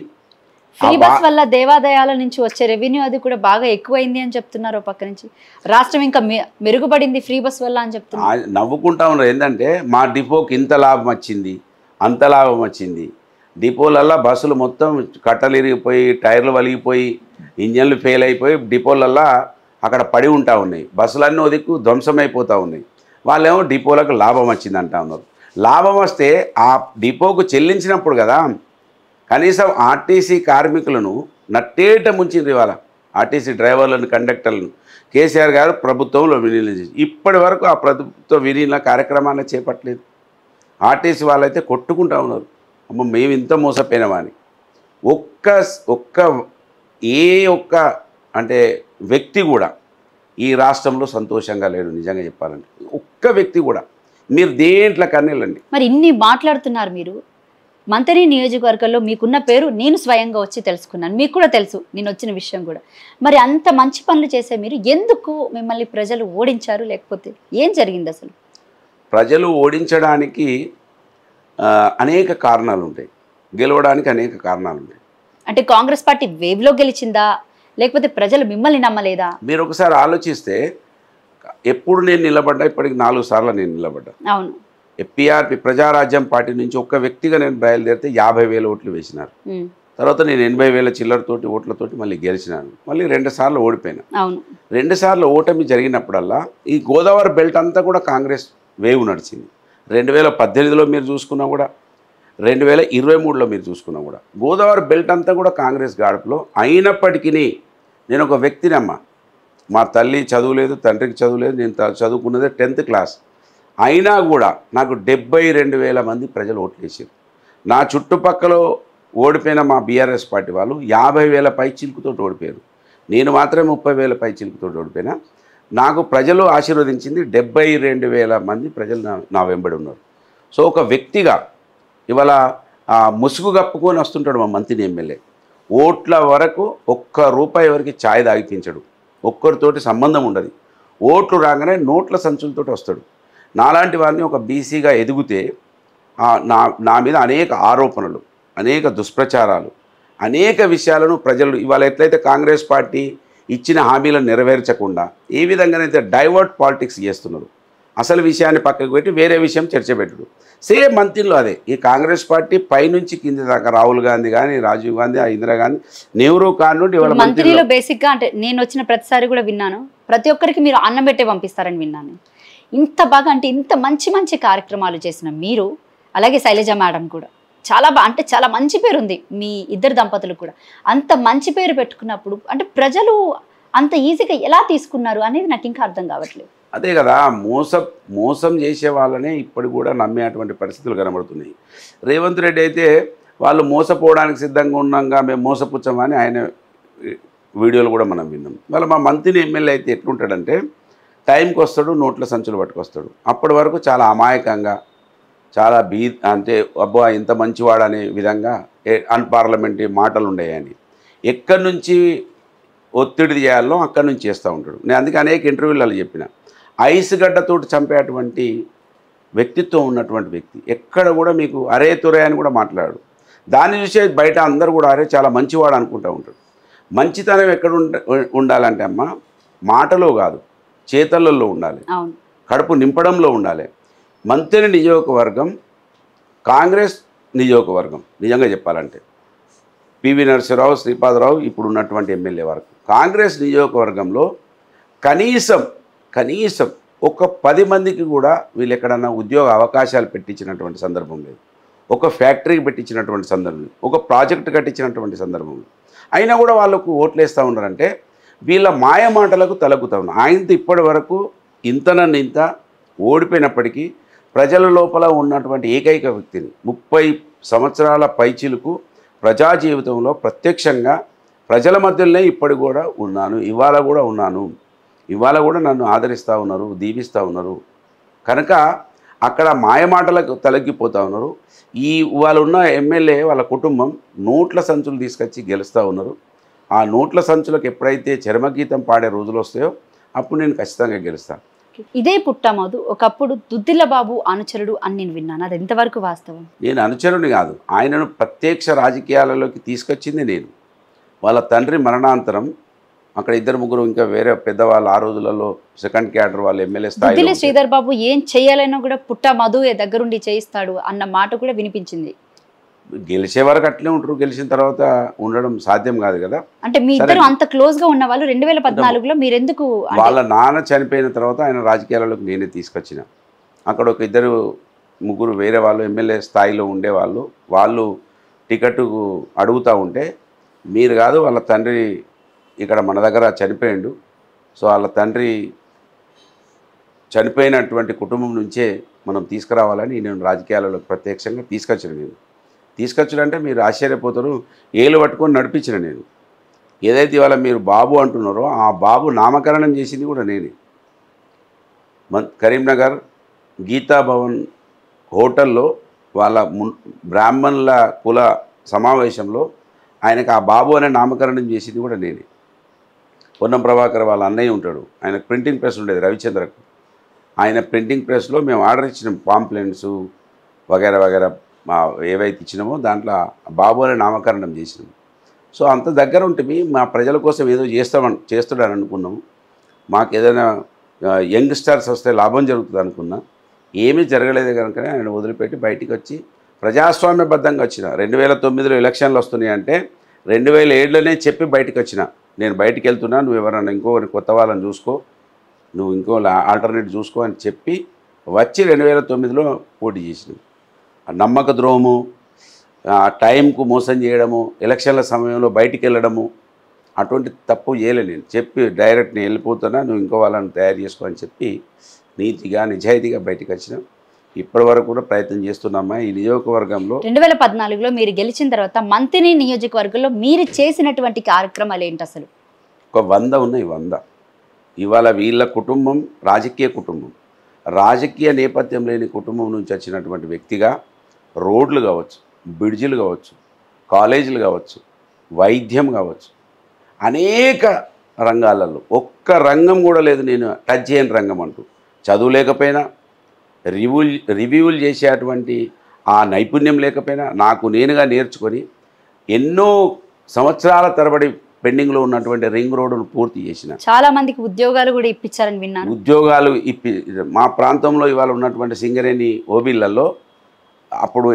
A: ఫ్రీ బస్ వల్ల దేవాదాయాల నుంచి వచ్చే రెవెన్యూ అది కూడా బాగా ఎక్కువైంది అని చెప్తున్నారు. పక్క నుంచి రాష్ట్రం ఇంకా మెరుగుపడింది ఫ్రీ బస్ వల్ల అని చెప్తున్నారు.
B: నవ్వుకుంటా ఉన్నారు. ఏంటంటే మా డిపోకి ఇంత లాభం వచ్చింది, అంత లాభం వచ్చింది. డిపోలల్లో బస్సులు మొత్తం కట్టలు ఇరిగిపోయి, టైర్లు వలిగిపోయి, ఇంజన్లు ఫెయిల్ అయిపోయి డిపోలల్లో అక్కడ పడి ఉంటా ఉన్నాయి. బస్సులన్నీ దిక్కు ధ్వంసమైపోతూ ఉన్నాయి. వాళ్ళేమో డిపోలకు లాభం వచ్చింది అంటా ఉన్నారు. లాభం వస్తే ఆ డిపోకు చెల్లించినప్పుడు కదా, కనీసం ఆర్టీసీ కార్మికులను నట్టేట ముంచింది. ఇవాళ ఆర్టీసీ డ్రైవర్లను, కండక్టర్లను కేసీఆర్ గారు ప్రభుత్వంలో విలీనం చేసి ఇప్పటి వరకు ఆ ప్రభుత్వ విలీన కార్యక్రమాన్ని చేపట్టలేదు. ఆర్టీసీ వాళ్ళైతే కొట్టుకుంటా ఉన్నారు, అమ్మ మేము ఇంత మోసపోయినామని. ఏ ఒక్క అంటే వ్యక్తి కూడా ఈ రాష్ట్రంలో సంతోషంగా లేడు. నిజంగా చెప్పాలంటే ఒక్క వ్యక్తి కూడా. మీరు దేంట్లో కన్నెళ్ళండి.
A: మరి ఇన్ని మాట్లాడుతున్నారు మీరు. మంతని నియోజకవర్గంలో మీకున్న పేరు నేను స్వయంగా వచ్చి తెలుసుకున్నాను, మీకు కూడా తెలుసు నేను వచ్చిన విషయం కూడా. మరి అంత మంచి పనులు చేసే మీరు ఎందుకు మిమ్మల్ని ప్రజలు ఓడించారు? లేకపోతే ఏం జరిగింది అసలు?
B: ప్రజలు ఓడించడానికి అనేక కారణాలు ఉంటాయి, గెలవడానికి అనేక కారణాలు ఉంటాయి.
A: అంటే కాంగ్రెస్ పార్టీ వేవ్లో గెలిచిందా, లేకపోతే ప్రజలు మిమ్మల్ని నమ్మలేదా?
B: మీరు ఒకసారి ఆలోచిస్తే ఎప్పుడు నేను నిలబడ్డా, ఇప్పటికి 4 సార్లు నేను నిలబడ్డా.
A: అవును.
B: ఎఫ్పీఆర్పీ ప్రజారాజ్యం పార్టీ నుంచి ఒక్క వ్యక్తిగా నేను బయలుదేరితే 50,000 ఓట్లు వేసినారు. తర్వాత నేను 80,000 చిల్లరతోటి ఓట్లతోటి మళ్ళీ గెలిచినాను. మళ్ళీ 2 సార్లు ఓడిపోయినా. 2 సార్లు ఓటమి జరిగినప్పుడల్లా ఈ గోదావరి బెల్ట్ అంతా కూడా కాంగ్రెస్ వేవ్ నడిచింది. 2018లో మీరు చూసుకున్నా కూడా, 2023లో మీరు చూసుకున్నా కూడా గోదావరి బెల్ట్ అంతా కూడా కాంగ్రెస్ గాడుపులో. అయినప్పటికీ నేను ఒక వ్యక్తినమ్మా, మా తల్లి చదువులేదు, తండ్రికి చదువులేదు, నేను చదువుకున్నదే 10th క్లాస్. అయినా కూడా నాకు 72,000 మంది ప్రజలు ఓట్లు వేసారు. నా చుట్టుపక్కల ఓడిపోయిన మా బీఆర్ఎస్ పార్టీ వాళ్ళు 50,000 పై చిలుకుతో ఓడిపోయారు. నేను మాత్రమే 30,000 పై చిలుకుతో ఓడిపోయినా. నాకు ప్రజలు ఆశీర్వదించింది 72,000 మంది ప్రజలు నా వెంబడి ఉన్నారు. సో ఒక వ్యక్తిగా ఇవాళ ముసుగు కప్పుకొని వస్తుంటాడు మా మంత్రి ఎమ్మెల్యే. ఓట్ల వరకు ₹1 వరకు ఛాయ్ తాగిపించడు, ఒక్కరితోటి సంబంధం ఉండదు. ఓట్లు రాగానే నోట్ల సంచులతో వస్తాడు. నాలాంటి వారిని ఒక బీసీగా ఎదిగితే నా మీద అనేక ఆరోపణలు, అనేక దుష్ప్రచారాలు, అనేక విషయాలను ప్రజలు ఇవాళ ఎట్లయితే కాంగ్రెస్ పార్టీ ఇచ్చిన హామీలను నెరవేర్చకుండా ఏ విధంగానైతే డైవర్ట్ పాలిటిక్స్ చేస్తున్నారు, అసలు విషయాన్ని పక్కకు పెట్టి వేరే విషయం చర్చ పెట్టుడు. సేమ్ మంత్రిలో అదే. ఈ కాంగ్రెస్ పార్టీ పైనుంచి కింది దాకా రాహుల్ గాంధీ కానీ, రాజీవ్ గాంధీ, ఇందిరాగాంధీ, నెహ్రూ కానుండి ఇవాళ
A: మంత్రిలో బేసిక్గా అంటే నేను వచ్చిన ప్రతిసారి కూడా విన్నాను, ప్రతి ఒక్కరికి మీరు అన్నం పెట్టే పంపిస్తారని విన్నాను. ఇంత బాగా అంటే ఇంత మంచి మంచి కార్యక్రమాలు చేసిన మీరు, అలాగే శైలజ మేడం కూడా చాలా అంటే చాలా మంచి పేరు ఉంది మీ ఇద్దరు దంపతులు కూడా. అంత మంచి పేరు పెట్టుకున్నప్పుడు అంటే ప్రజలు అంత ఈజీగా ఎలా తీసుకున్నారు అనేది నాకు ఇంకా అర్థం కావట్లేదు.
B: అదే కదా, మోసం చేసే వాళ్ళనే ఇప్పుడు కూడా నమ్మేటువంటి పరిస్థితులు కనబడుతున్నాయి. రేవంత్ రెడ్డి అయితే వాళ్ళు మోసపోవడానికి సిద్ధంగా ఉన్నాగా మేము మోసపుచ్చామని ఆయన వీడియోలు కూడా మనం విన్నాం. వాళ్ళ మా మంత్రి ఎమ్మెల్యే అయితే ఎట్లుంటాడంటే టైంకి వస్తాడు, నోట్ల సంచులు పట్టుకొస్తాడు. అప్పటి వరకు చాలా అమాయకంగా, చాలా అంటే అబ్బా ఇంత మంచివాడు అనే విధంగా అన్పార్లమెంటరీ మాటలు ఉండేయని ఎక్కడి నుంచి ఒత్తిడి చేయాలో అక్కడి నుంచి చేస్తూ ఉంటాడు. నేను అందుకే అనేక ఇంటర్వ్యూలలో చెప్పిన ఐస్ గడ్డతోటి చంపేటువంటి వ్యక్తిత్వం ఉన్నటువంటి వ్యక్తి. ఎక్కడ కూడా మీకు అరే తురే అని కూడా మాట్లాడు. దాన్ని చూసే బయట అందరూ కూడా అరే చాలా మంచివాడు అనుకుంటూ ఉంటాడు. మంచితనం ఎక్కడ ఉండాలంటే అమ్మ మాటలో కాదు, చేతలలో ఉండాలి, కడుపు నింపడంలో ఉండాలి. మంత్రి నియోజకవర్గం కాంగ్రెస్ నియోజకవర్గం నిజంగా చెప్పాలంటే పివి నరసింహరావు, శ్రీపాదరావు ఇప్పుడు ఉన్నటువంటి ఎమ్మెల్యే వరకు కాంగ్రెస్ నియోజకవర్గంలో కనీసం ఒక 10 మందికి కూడా వీళ్ళు ఎక్కడన్నా ఉద్యోగ అవకాశాలు పెట్టించినటువంటి సందర్భం లేదు. ఒక ఫ్యాక్టరీకి పెట్టించినటువంటి సందర్భం లేదు. ఒక ప్రాజెక్టు కట్టించినటువంటి సందర్భం లేదు. అయినా కూడా వాళ్ళకు ఓట్లు వేస్తూ ఉన్నారంటే వీళ్ళ మాయ మాటలకు తలగుతూ ఉన్నారు. ఆయనతో ఇప్పటి వరకు ఇంత ఓడిపోయినప్పటికీ ప్రజల లోపల ఉన్నటువంటి ఏకైక వ్యక్తిని 30 సంవత్సరాల పైచిలుకు ప్రజా జీవితంలో ప్రత్యక్షంగా ప్రజల మధ్యలోనే ఇప్పటి కూడా ఉన్నాను, ఇవాళ కూడా నన్ను ఆదరిస్తూ ఉన్నారు, దీవిస్తూ ఉన్నారు. కనుక అక్కడ మాయమాటలకు తలగిపోతూ ఉన్నారు. వాళ్ళు ఉన్న ఎమ్మెల్యే వాళ్ళ కుటుంబం నోట్ల సంచులు తీసుకొచ్చి గెలుస్తూ ఉన్నారు. ఆ నోట్ల సంచులకు ఎప్పుడైతే చరమగీతం పాడే రోజులు వస్తాయో అప్పుడు నేను ఖచ్చితంగా గెలుస్తాను.
A: ఇదే పుట్టమధు ఒకప్పుడు దుద్దిల్ల బాబు అనుచరుడు అని నేను విన్నాను. అది ఎంతవరకు వాస్తవం?
B: నేను అనుచరుని కాదు, ఆయనను ప్రత్యక్ష రాజకీయాలలోకి తీసుకొచ్చింది నేను. వాళ్ళ తండ్రి మరణాంతరం అక్కడ 2-3 ఇంకా వేరే పెద్దవాళ్ళు ఆ రోజులలో సెకండ్ క్యాడర్ వాళ్ళు ఎమ్మెల్యే స్థాయిలో
A: శ్రీధర్ బాబు ఏం చేయాలన్నా కూడా పుట్టమధు దగ్గరుండి చేయిస్తాడు అన్న మాట కూడా వినిపించింది.
B: గెలిచే వరకు అట్లే ఉంటారు, గెలిచిన తర్వాత ఉండడం సాధ్యం కాదు కదా.
A: అంటే మీ ఇద్దరు అంత క్లోజ్ గా ఉన్న వాళ్ళు 2014లో మీరెందుకు?
B: వాళ్ళ నాన్న చనిపోయిన తర్వాత ఆయన రాజకీయాలలోకి నేనే తీసుకొచ్చిన. అక్కడ ఒక 2-3 వేరే వాళ్ళు ఎమ్మెల్యే స్థాయిలో ఉండేవాళ్ళు, వాళ్ళు టికెట్ అడుగుతూ ఉంటే మీరు కాదు వాళ్ళ తండ్రి ఇక్కడ మన దగ్గర చనిపోయిండు, సో వాళ్ళ తండ్రి చనిపోయినటువంటి కుటుంబం నుంచే మనం తీసుకురావాలని నేను రాజకీయాలలో ప్రత్యక్షంగా తీసుకొచ్చానంటే మీరు ఆశ్చర్యపోతారు. ఏలు పట్టుకొని నడిపించిన నేను. ఏదైతే ఇవాళ మీరు బాబు అంటున్నారో ఆ బాబు నామకరణం చేసింది కూడా నేనే. కరీంనగర్ గీతా భవన్ హోటల్లో వాళ్ళ బ్రాహ్మణుల కుల సమావేశంలో ఆయనకు ఆ బాబు అనే నామకరణం చేసింది కూడా నేనే. పొన్నం ప్రభాకర్ వాళ్ళ అన్నయ్య ఉంటాడు, ఆయనకు ప్రింటింగ్ ప్రెస్ ఉండేది రవిచంద్రకు. ఆయన ప్రింటింగ్ ప్రెస్లో మేము ఆర్డర్ ఇచ్చినాం పాంప్లెంట్స్ వగేరా ఏవైతే ఇచ్చినామో దాంట్లో బాబు అనే నామకరణం చేసినాం. సో అంత దగ్గర ఉంటే మా ప్రజల కోసం ఏదో చేస్తాడని అనుకున్నాము. మాకు ఏదైనా యంగ్స్టర్స్ వస్తే లాభం జరుగుతుంది అనుకున్నా. ఏమీ జరగలేదు కనుకనే ఆయన వదిలిపెట్టి బయటికి వచ్చి ప్రజాస్వామ్యబద్ధంగా వచ్చిన. 2009లో ఎలక్షన్లు వస్తున్నాయి అంటే 2007లోనే చెప్పి బయటకు వచ్చిన. నేను బయటికి వెళ్తున్నా, నువ్వు ఎవరన్నా కొత్త వాళ్ళని చూసుకో, నువ్వు ఆల్టర్నేట్ చూసుకో అని చెప్పి వచ్చి 2009లో పోటీ చేసినాం. నమ్మక ద్రోహము, టైంకు మోసం చేయడము, ఎలక్షన్ల సమయంలో బయటికి వెళ్ళడము అటువంటి తప్పు చేయలే. నేను చెప్పి డైరెక్ట్ నేను వెళ్ళిపోతున్నా, నువ్వు ఇంకో వాళ్ళని తయారు చేసుకో అని చెప్పి నీతిగా నిజాయితీగా బయటకు వచ్చిన. ఇప్పటి వరకు కూడా ప్రయత్నం చేస్తున్నామా. ఈ నియోజకవర్గంలో
A: 2014లో మీరు గెలిచిన తర్వాత మంత్రి నియోజకవర్గంలో మీరు చేసినటువంటి కార్యక్రమాలు ఏంటి? అసలు
B: ఒక 100 ఉన్నాయి. 100 ఇవాళ వీళ్ళ కుటుంబం రాజకీయ కుటుంబం, రాజకీయ నేపథ్యం లేని కుటుంబం నుంచి వచ్చినటువంటి వ్యక్తిగా రోడ్లు కావచ్చు, బ్రిడ్జిలు కావచ్చు, కాలేజీలు కావచ్చు, వైద్యం కావచ్చు, అనేక రంగాలలో ఒక్క రంగం కూడా లేదు నేను టచ్ చేయని రంగం అంటూ. చదువు లేకపోయినా, రివ్యూలు చేసేటువంటి ఆ నైపుణ్యం లేకపోయినా నాకు నేనుగా నేర్చుకొని ఎన్నో సంవత్సరాల తరబడి పెండింగ్లో ఉన్నటువంటి రింగ్ రోడ్డును పూర్తి చేసిన.
A: చాలా మందికి ఉద్యోగాలు కూడా ఇప్పించారని విన్నాను.
B: ఉద్యోగాలు మా ప్రాంతంలో ఇవాళ ఉన్నటువంటి సింగరేణి ఓబీలలో అప్పుడు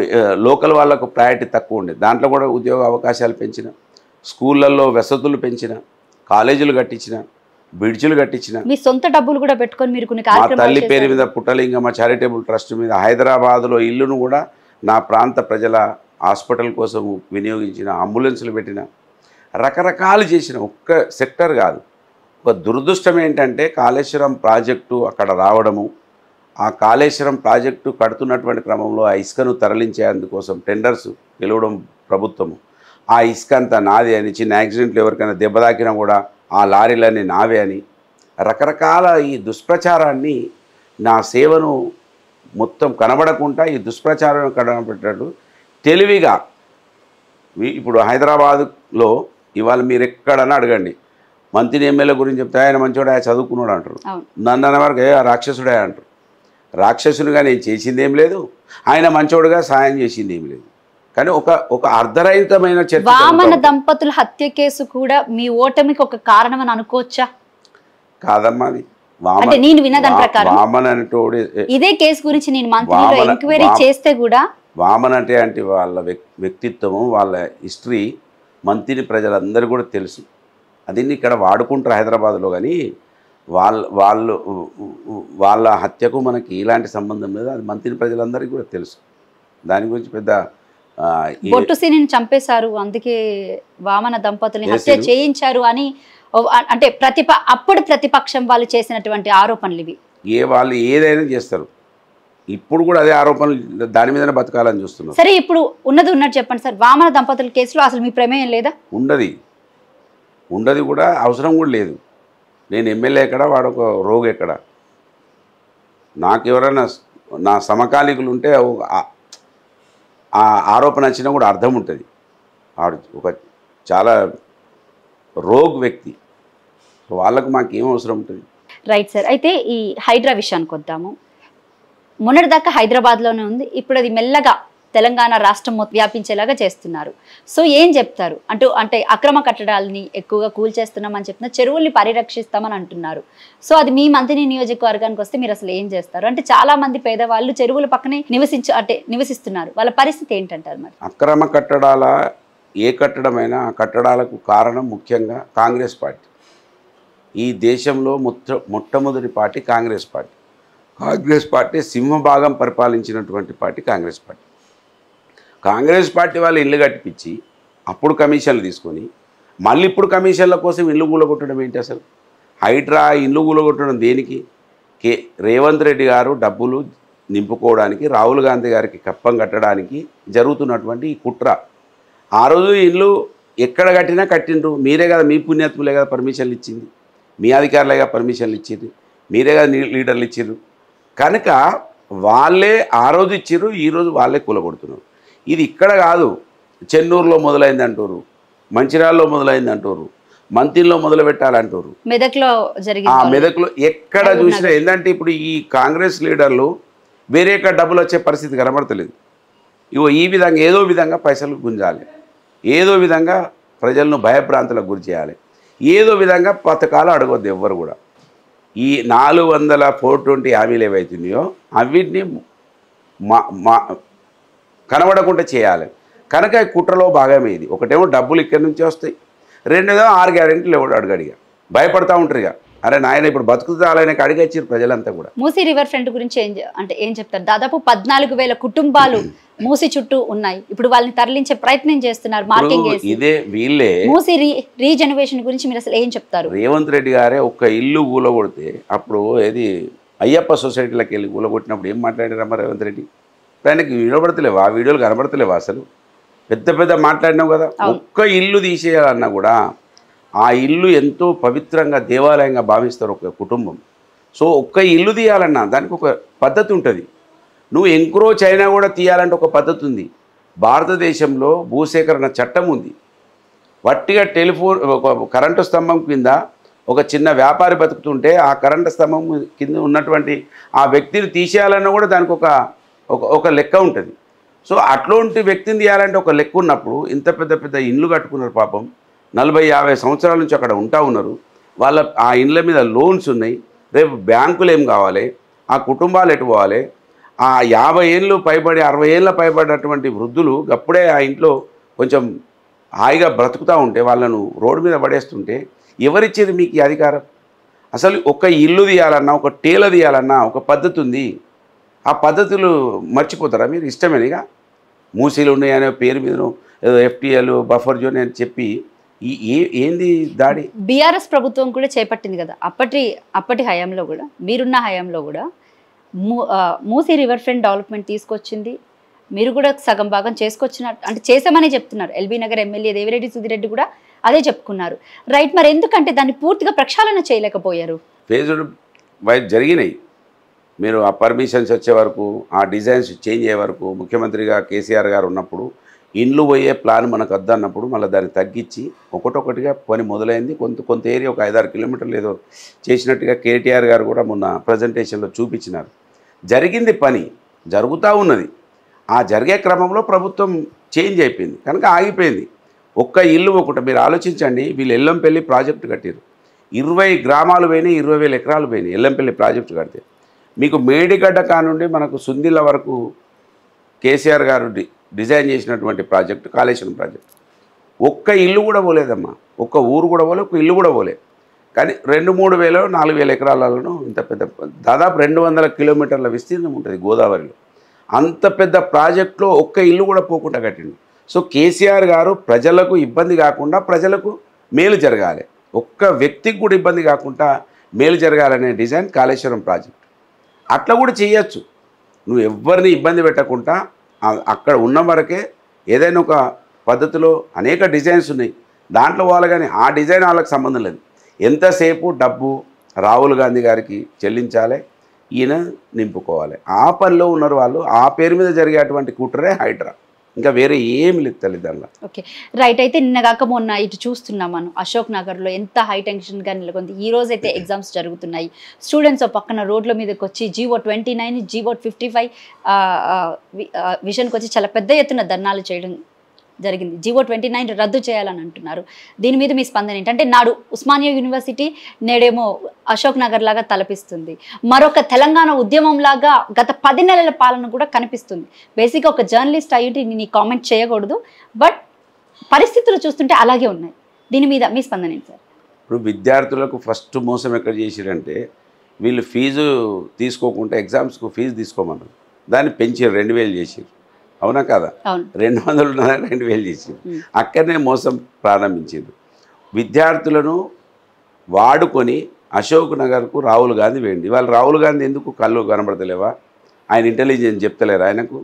B: లోకల్ వాళ్ళకు ప్రయారిటీ తక్కువ ఉండేది. దాంట్లో కూడా ఉద్యోగ అవకాశాలు పెంచిన, స్కూళ్ళల్లో వసతులు పెంచిన, కాలేజీలు కట్టించిన, బ్రిడ్జిలు కట్టించిన.
A: మీ సొంత డబ్బులు కూడా పెట్టుకొని మీరు కొన్ని
B: మా తల్లి పేరు మీద పుట్టలింగమ్మ చారిటబుల్ ట్రస్ట్ మీద హైదరాబాద్లో ఇల్లును కూడా నా ప్రాంత ప్రజల హాస్పిటల్ కోసం వినియోగించిన, అంబులెన్సులు పెట్టిన, రకరకాలు చేసిన. ఒక్క సెక్టర్ కాదు. ఒక దురదృష్టం ఏంటంటే కాళేశ్వరం ప్రాజెక్టు అక్కడ రావడము, ఆ కాళేశ్వరం ప్రాజెక్టు కడుతున్నటువంటి క్రమంలో ఆ ఇసుకను తరలించేందుకోసం టెండర్స్ పిలవడం ప్రభుత్వము. ఆ ఇసుక అంతా నాదే అని, చిన్న యాక్సిడెంట్లు ఎవరికైనా దెబ్బ తాకినా కూడా ఆ లారీలన్నీ నావే అని, రకరకాల ఈ దుష్ప్రచారాన్ని, నా సేవను మొత్తం కనబడకుండా ఈ దుష్ప్రచారం కనబడేటట్టు తెలివిగా ఇప్పుడు హైదరాబాదులో ఇవాళ మీరు ఎక్కడన్నా అడగండి, మంత్రి ఎమ్మెల్యే గురించి చెప్తే ఆయన మంచివాడు, ఆయన చదువుకున్నాడు అంటారు.
A: అవును.
B: నన్ను అన్నవారికి రాక్షసుడే అంటారు. రాక్షసునిగా నేను చేసింది ఏం లేదు, ఆయన మంచోడుగా సాయం చేసింది ఏం లేదు. కానీ ఒక అర్ధరహితమైన చర్చ
A: వామన
B: జరుగుతూ ఉంటుంది.
A: దంపతుల హత్య కేసు కూడా మీ ఓటమికి ఒక కారణం అని అనుకోవచ్చా?
B: కాదమ్మా, అది
A: అంటే నేను విన్న దాని ప్రకారం
B: వామన్ అనేటోడు
A: ఇదే కేసు గురించి నేను మంత్రిలో ఎంక్వైరీ చేస్తే కూడా
B: వామన్ అంటే వాళ్ళ వ్యక్తిత్వము, వాళ్ళ హిస్టరీ మంత్రిని ప్రజలందరూ కూడా తెలుసు. అది ఇక్కడ వాడుకుంటారు హైదరాబాద్లో. కానీ వాళ్ళ హత్యకు మనకి ఇలాంటి సంబంధం లేదు, అది మంత్రిని ప్రజలందరికీ కూడా తెలుసు. దాని గురించి పెద్ద
A: బొట్టుసిని చంపేశారు, అందుకే వామన దంపతుల్ని హత్య చేయించారు అని అంటే అప్పుడు ప్రతిపక్షం వాళ్ళు చేసినటువంటి ఆరోపణలు ఇవి.
B: వాళ్ళు ఏదైనా చేస్తారు, ఇప్పుడు కూడా అదే ఆరోపణలు, దాని మీదనే బతకాలని చూస్తున్నారు.
A: సరే, ఇప్పుడు ఉన్నట్టు చెప్పండి సార్, వామన దంపతుల కేసులో అసలు మీ ప్రమేయం లేదా?
B: ఉండదు కూడా, అవసరం కూడా లేదు. నేను ఎమ్మెల్యే ఎక్కడ, వాడు ఒక రోగు ఎక్కడ. నాకు ఎవరైనా నా సమకాలీకులు ఉంటే ఆ ఆరోపణ వచ్చినా కూడా అర్థం ఉంటుంది. వాడు ఒక చాలా రోగ్ వ్యక్తి, వాళ్ళకు మాకేం అవసరం ఉంటుంది.
A: Right sir. అయితే ఈ హైడ్రా విషయానికి వద్దాము. మొన్నటిదాకా హైదరాబాద్లోనే ఉంది, ఇప్పుడు అది మెల్లగా తెలంగాణ రాష్ట్రం వ్యాపించేలాగా చేస్తున్నారు. సో ఏం చెప్తారు? అంటే అక్రమ కట్టడాలని ఎక్కువగా కూల్చేస్తున్నామని చెప్తున్నారు, చెరువుల్ని పరిరక్షిస్తామని అంటున్నారు. సో అది మీ మంత్రి నియోజకవర్గానికి వస్తే మీరు అసలు ఏం చేస్తారు? అంటే చాలా మంది పేదవాళ్ళు చెరువుల పక్కనే నివసిస్తున్నారు, వాళ్ళ పరిస్థితి ఏంటంటారు? మరి
B: అక్రమ కట్టడాల ఏ కట్టడమైనా ఆ కట్టడాలకు కారణం ముఖ్యంగా కాంగ్రెస్ పార్టీ. ఈ దేశంలో మొట్టమొదటి party Congress party. Congress party సింహభాగం పరిపాలించినటువంటి party Congress party. Congress party వాళ్ళు ఇల్లు కట్టిపించి అప్పుడు కమిషన్లు తీసుకొని మళ్ళీ ఇప్పుడు కమిషన్ల కోసం ఇల్లు కూలగొట్టడం ఏంటి అసలు? హైడ్రా ఇల్లు కూలగొట్టడం దేనికి? రేవంత్ రెడ్డి గారు డబ్బులు నింపుకోవడానికి, రాహుల్ గాంధీ గారికి కప్పం కట్టడానికి జరుగుతున్నటువంటి ఈ కుట్ర. ఆ రోజు ఇల్లు ఎక్కడ కట్టినా కట్టిండ్రు, మీరే కదా, మీ పుణ్యాత్ములే కదా పర్మిషన్లు ఇచ్చింది, మీ అధికారులే పర్మిషన్లు ఇచ్చింది, మీరే కదా లీడర్లు ఇచ్చిర్రు. కనుక వాళ్ళే ఆ రోజు ఇచ్చిర్రు, ఈరోజు వాళ్ళే కూలగొడుతున్నారు. ఇది ఇక్కడ కాదు, చెన్నూరులో మొదలైంది అంటారు, మంచిర్యాలలో మొదలైంది అంటారు, మంతిలో మొదలు పెట్టాలంటారు, మెదక్లో ఎక్కడ చూసినా. ఏంటంటే ఇప్పుడు ఈ కాంగ్రెస్ లీడర్లు వేరే డబ్బులు వచ్చే పరిస్థితి కనబడతలేదు. ఇగో ఈ విధంగా ఏదో విధంగా పైసలు గుంజాలి, ఏదో విధంగా ప్రజలను భయభ్రాంతులకు గురి చేయాలి, ఏదో విధంగా పథకాలు అడగొద్దు ఎవ్వరు కూడా. ఈ 420 హామీలు ఏవైతున్నాయో అవిటిని కనబడకుండా చేయాలి. కనుక ఈ కుట్రలో భాగమే ఇది. ఒకటేమో డబ్బులు ఇక్కడి నుంచి వస్తాయి, రెండేదో 6 గ్యారెంటీలు ఎవడు అడిగడిగా భయపడతా ఉంటారు. ఇక అరే నాయన ఇప్పుడు బతుకుతాలనే అడిగచ్చారు ప్రజలంతా కూడా.
A: మూసీ రివర్ ఫ్రంట్ గురించి ఏం చెప్తారు? దాదాపు 14,000 కుటుంబాలు మూసీ చుట్టూ ఉన్నాయి. ఇప్పుడు వాళ్ళని తరలించే ప్రయత్నం చేస్తున్నారు, మార్కింగ్ చేసి.
B: ఇదే వీళ్ళే
A: మూసీ రీజనరేషన్ గురించి మీరు అసలు ఏం చెప్తారు?
B: రేవంత్ రెడ్డి గారే ఒక్క ఇల్లు కూలగొడితే అప్పుడు ఏది అయ్యప్ప సొసైటీలోకి వెళ్ళి కూలగొట్టినప్పుడు ఏం మాట్లాడారమ్మా రేవంత్ రెడ్డి? ఆయనకి వినబడతలేవా? ఆ వీడియోలు కనబడతలేవా? అసలు పెద్ద మాట్లాడినావు కదా. ఒక్క ఇల్లు తీసేయాలన్నా కూడా ఆ ఇల్లు ఎంతో పవిత్రంగా దేవాలయంగా భావిస్తారు ఒక కుటుంబం. సో ఒక్క ఇల్లు తీయాలన్నా దానికి ఒక పద్ధతి ఉంటుంది. నువ్వు ఎంక్రోచ్ అయినా కూడా తీయాలంటే ఒక పద్ధతి ఉంది. భారతదేశంలో భూసేకరణ చట్టం ఉంది. వట్టిగా కరెంటు స్తంభం కింద ఒక చిన్న వ్యాపారి బతుకుతుంటే ఆ కరెంటు స్తంభం కింద ఉన్నటువంటి ఆ వ్యక్తిని తీసేయాలన్నా కూడా దానికి ఒక లెక్క ఉంటుంది. సో అట్లాంటి వ్యక్తిని తీయాలంటే ఒక లెక్క ఉన్నప్పుడు ఇంత పెద్ద ఇండ్లు కట్టుకున్నారు పాపం. 40-50 సంవత్సరాల నుంచి అక్కడ ఉన్నారు. వాళ్ళ ఆ ఇండ్ల మీద లోన్స్ ఉన్నాయి. రేపు బ్యాంకులు ఏం కావాలి, ఆ కుటుంబాలు ఎటు పోవాలి? ఆ 50 ఏళ్ళు పైబడి 60 ఏళ్ళ పైబడినటువంటి వృద్ధులు అప్పుడే ఆ ఇంట్లో కొంచెం హాయిగా బ్రతుకుతూ ఉంటే వాళ్ళను రోడ్డు మీద పడేస్తుంటే ఎవరిచ్చేది మీకు ఈ అధికారం? అసలు ఒక ఇల్లు తీయాలన్నా, ఒక టేల తీయాలన్నా ఒక పద్ధతి ఉంది. ఆ పద్ధతులు మర్చిపోతారా మీరు? ఇష్టమేనిగా మూసీలు ఉన్నాయనే పేరు మీద ఏదో FTL బఫర్ జోన్ అని చెప్పి ఏంది దాడి?
A: బీఆర్ఎస్ ప్రభుత్వం కూడా చేపట్టింది కదా అప్పటి హయాంలో కూడా, మీరున్న హయాంలో కూడా మూసీ రివర్ ఫ్రంట్ డెవలప్మెంట్ తీసుకొచ్చింది. మీరు కూడా సగం భాగం అంటే చేసామని చెప్తున్నారు. ఎల్బీ నగర్ ఎమ్మెల్యే దేవిరెడ్డి సుధిరెడ్డి కూడా అదే చెప్పుకున్నారు. రైట్, మరి ఎందుకంటే దాన్ని పూర్తిగా ప్రక్షాళన చేయలేకపోయారు?
B: ఫేజ్డ్ వైజ్ జరిగినాయి. మీరు ఆ పర్మిషన్స్ వచ్చే వరకు, ఆ డిజైన్స్ చేంజ్ అయ్యే వరకు ముఖ్యమంత్రిగా కేసీఆర్ గారు ఉన్నప్పుడు ఇండ్లు పోయే ప్లాన్ మనకు వద్దన్నప్పుడు మళ్ళీ దాన్ని తగ్గించి ఒకటొకటిగా పని మొదలైంది. కొంత ఏరియా ఒక 5-6 కిలోమీటర్లు ఏదో చేసినట్టుగా కేటీఆర్ గారు కూడా మొన్న ప్రజెంటేషన్లో చూపించినారు. జరిగింది, పని జరుగుతూ ఉన్నది. ఆ జరిగే క్రమంలో ప్రభుత్వం చేంజ్ అయిపోయింది కనుక ఆగిపోయింది. ఒక్క ఇల్లు ఒకటి మీరు ఆలోచించండి. వీళ్ళు ఎల్లంపల్లి ప్రాజెక్టు కట్టారు, 20 గ్రామాలు పోయినాయి, 20,000 ఎకరాలు పోయినాయి ఎల్లంపల్లి ప్రాజెక్టు కడితే. మీకు మేడిగడ్డ కానుండి మనకు సుందిల్ల వరకు కేసీఆర్ గారు డిజైన్ చేసినటువంటి ప్రాజెక్టు కాళేశ్వరం ప్రాజెక్టు. ఒక్క ఇల్లు కూడా పోలేదమ్మా, ఒక్క ఊరు కూడా పోలే, ఒక్క ఇల్లు కూడా పోలే. కానీ 2-3 వేలు 4,000 ఎకరాలను ఇంత పెద్ద దాదాపు 200 కిలోమీటర్ల విస్తీర్ణం ఉంటుంది గోదావరిలో. అంత పెద్ద ప్రాజెక్టులో ఒక్క ఇల్లు కూడా పోకుండా కట్టిండు. సో కేసీఆర్ గారు ప్రజలకు ఇబ్బంది కాకుండా ప్రజలకు మేలు జరగాలి, ఒక్క వ్యక్తికి కూడా ఇబ్బంది కాకుండా మేలు జరగాలనే డిజైన్ కాళేశ్వరం ప్రాజెక్ట్. అట్లా కూడా చేయొచ్చు. నువ్వు ఎవరిని ఇబ్బంది పెట్టకుండా అక్కడ ఉన్న వరకే ఏదైనా ఒక పద్ధతిలో అనేక డిజైన్స్ ఉన్నాయి, దాంట్లో వాళ్ళు కానీ ఆ డిజైన్ వాళ్ళకి సంబంధం లేదు. ఎంతసేపు డబ్బు రాహుల్ గాంధీ గారికి చెల్లించాలి, ఈయన నింపుకోవాలి. ఆ పనిలో ఉన్నారు వాళ్ళు. ఆ పేరు మీద జరిగేటువంటి కుట్రే హైడ్రా, ఇంకా వేరే ఏమి లేదు తల్లిదండ్రుల.
A: Okay, right. అయితే నిన్న కాక మొన్న ఇటు చూస్తున్నాం మనం, అశోక్ నగర్లో ఎంత హై టెన్షన్గా నెలకొంది. ఈ రోజు అయితే ఎగ్జామ్స్ జరుగుతున్నాయి. స్టూడెంట్స్ పక్కన రోడ్ల మీదకి వచ్చి GO-29, GO-55 విషయానికి వచ్చి చాలా పెద్ద ఎత్తున ధర్నాలు చేయడం జరిగింది. GO-29 రద్దు చేయాలని అంటున్నారు. దీని మీద మీ స్పందన ఏంటంటే, నాడు ఉస్మానియా యూనివర్సిటీ నేడేమో అశోక్ నగర్ లాగా తలపిస్తుంది, మరొక తెలంగాణ ఉద్యమం లాగా గత 10 నెలల పాలన కూడా కనిపిస్తుంది. బేసిక్గా ఒక జర్నలిస్ట్ అయ్యి నేను కామెంట్ చేయకూడదు, బట్ పరిస్థితులు చూస్తుంటే అలాగే ఉన్నాయి. దీని మీద మీ స్పందన ఏంటి సార్?
B: ఇప్పుడు విద్యార్థులకు ఫస్ట్ మోసం ఎక్కడ చేసిరంటే, వీళ్ళు ఫీజు తీసుకోకుండా ఎగ్జామ్స్కు ఫీజు తీసుకోమన్నారు, దాన్ని పెంచారు, 2,000 చేసారు. అవునా కదా? 200 ఉన్నదా 2,000 చేసారు. అక్కడనే మోసం ప్రారంభించారు. విద్యార్థులను వాడుకొని అశోక్ నగర్కు రాహుల్ గాంధీ వేయండి. వాళ్ళు రాహుల్ గాంధీ ఎందుకు కళ్ళు కనబడతలేవా? ఆయన ఇంటెలిజెన్స్ చెప్తలేరా ఆయనకు?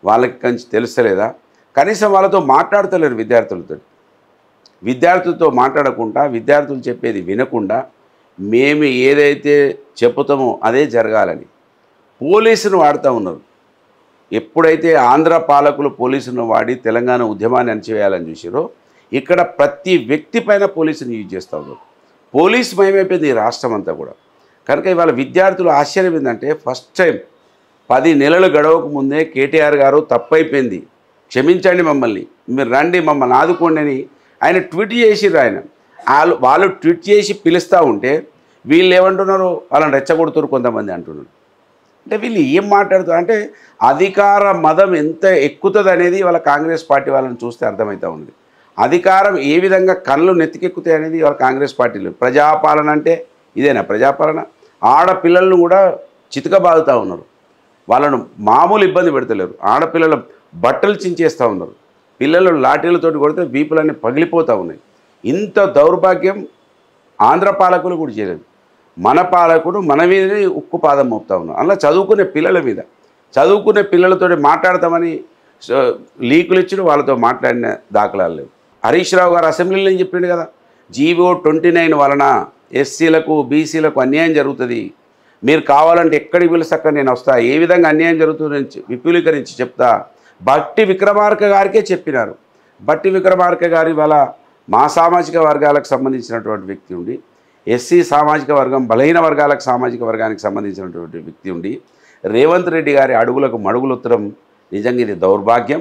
B: వాళ్ళకి కొంచెం తెలుస్తలేదా? కనీసం వాళ్ళతో మాట్లాడతలేరు విద్యార్థులతో మాట్లాడకుండా, విద్యార్థులు చెప్పేది వినకుండా, మేము ఏదైతే చెప్పుతామో అదే జరగాలని పోలీసును వాడుతూ ఉన్నారు. ఎప్పుడైతే ఆంధ్ర పాలకులు పోలీసును వాడి తెలంగాణ ఉద్యమాన్ని అణచివేయాలని చూసారో, ఇక్కడ ప్రతి వ్యక్తి పైన పోలీసుని యూజ్ చేస్తూ ఉన్నారు. పోలీస్ మయమైపోయింది ఈ రాష్ట్రం అంతా కూడా. కనుక ఇవాళ విద్యార్థులు ఆశ్చర్యం ఏంటంటే, ఫస్ట్ టైం 10 నెలలు గడవక ముందే కేటీఆర్ గారు తప్పైపోయింది, క్షమించండి మమ్మల్ని, మీరు రండి మమ్మల్ని ఆదుకోండి అని ఆయన ట్వీట్ చేసిర్రు. వాళ్ళు ట్వీట్ చేసి పిలుస్తూ ఉంటే వీళ్ళు ఏమంటున్నారు, వాళ్ళని రెచ్చగొడుతున్నారు కొంతమంది అంటున్నారు. అంటే వీళ్ళు ఏం మాట్లాడుతారు అంటే, అధికార మదం ఎంత ఎక్కుతుంది అనేది వాళ్ళ కాంగ్రెస్ పార్టీ వాళ్ళని చూస్తే అర్థమవుతూ ఉంది. అధికారం ఏ విధంగా కళ్ళు నెత్తికెక్కుతాయి అనేది వాళ్ళ కాంగ్రెస్ పార్టీలు. ప్రజాపాలన అంటే ఇదేనా ప్రజాపాలన? ఆడపిల్లలను కూడా చితకబాదుతూ ఉన్నారు, వాళ్ళను మామూలు ఇబ్బంది పెడతలేరు. ఆడపిల్లల బట్టలు చించేస్తూ ఉన్నారు, పిల్లలు లాఠీలతోటి కొడితే వీపులన్నీ పగిలిపోతూ ఉన్నాయి. ఇంత దౌర్భాగ్యం ఆంధ్ర పాలకులు కూడా చేయలేదు. మన పాలకుడు మన మీదనే ఉక్కు పాదం మోపుతా ఉన్నాం. అలా చదువుకునే పిల్లల మీద, చదువుకునే పిల్లలతో మాట్లాడతామని లీకులు ఇచ్చిన వాళ్ళతో మాట్లాడిన దాఖలాలు లేవు. హరీష్ రావు గారు అసెంబ్లీలో ఏం చెప్పిండు కదా, GO-29 వలన ఎస్సీలకు బీసీలకు అన్యాయం జరుగుతుంది, మీరు కావాలంటే ఎక్కడికి పిలుస్తాక నేను వస్తా, ఏ విధంగా అన్యాయం జరుగుతుందని విపులీకరించి చెప్తా. బట్టి విక్రమార్క గారికే చెప్పినారు. బట్టి విక్రమార్క గారి వల్ల మా సామాజిక వర్గాలకు సంబంధించినటువంటి వ్యక్తి ఉండి, ఎస్సీ సామాజిక వర్గం, బలహీన వర్గాలకు సామాజిక వర్గానికి సంబంధించినటువంటి వ్యక్తి ఉండి రేవంత్ రెడ్డి గారి అడుగులకు మడుగులు ఉత్తరం. నిజంగా ఇది దౌర్భాగ్యం.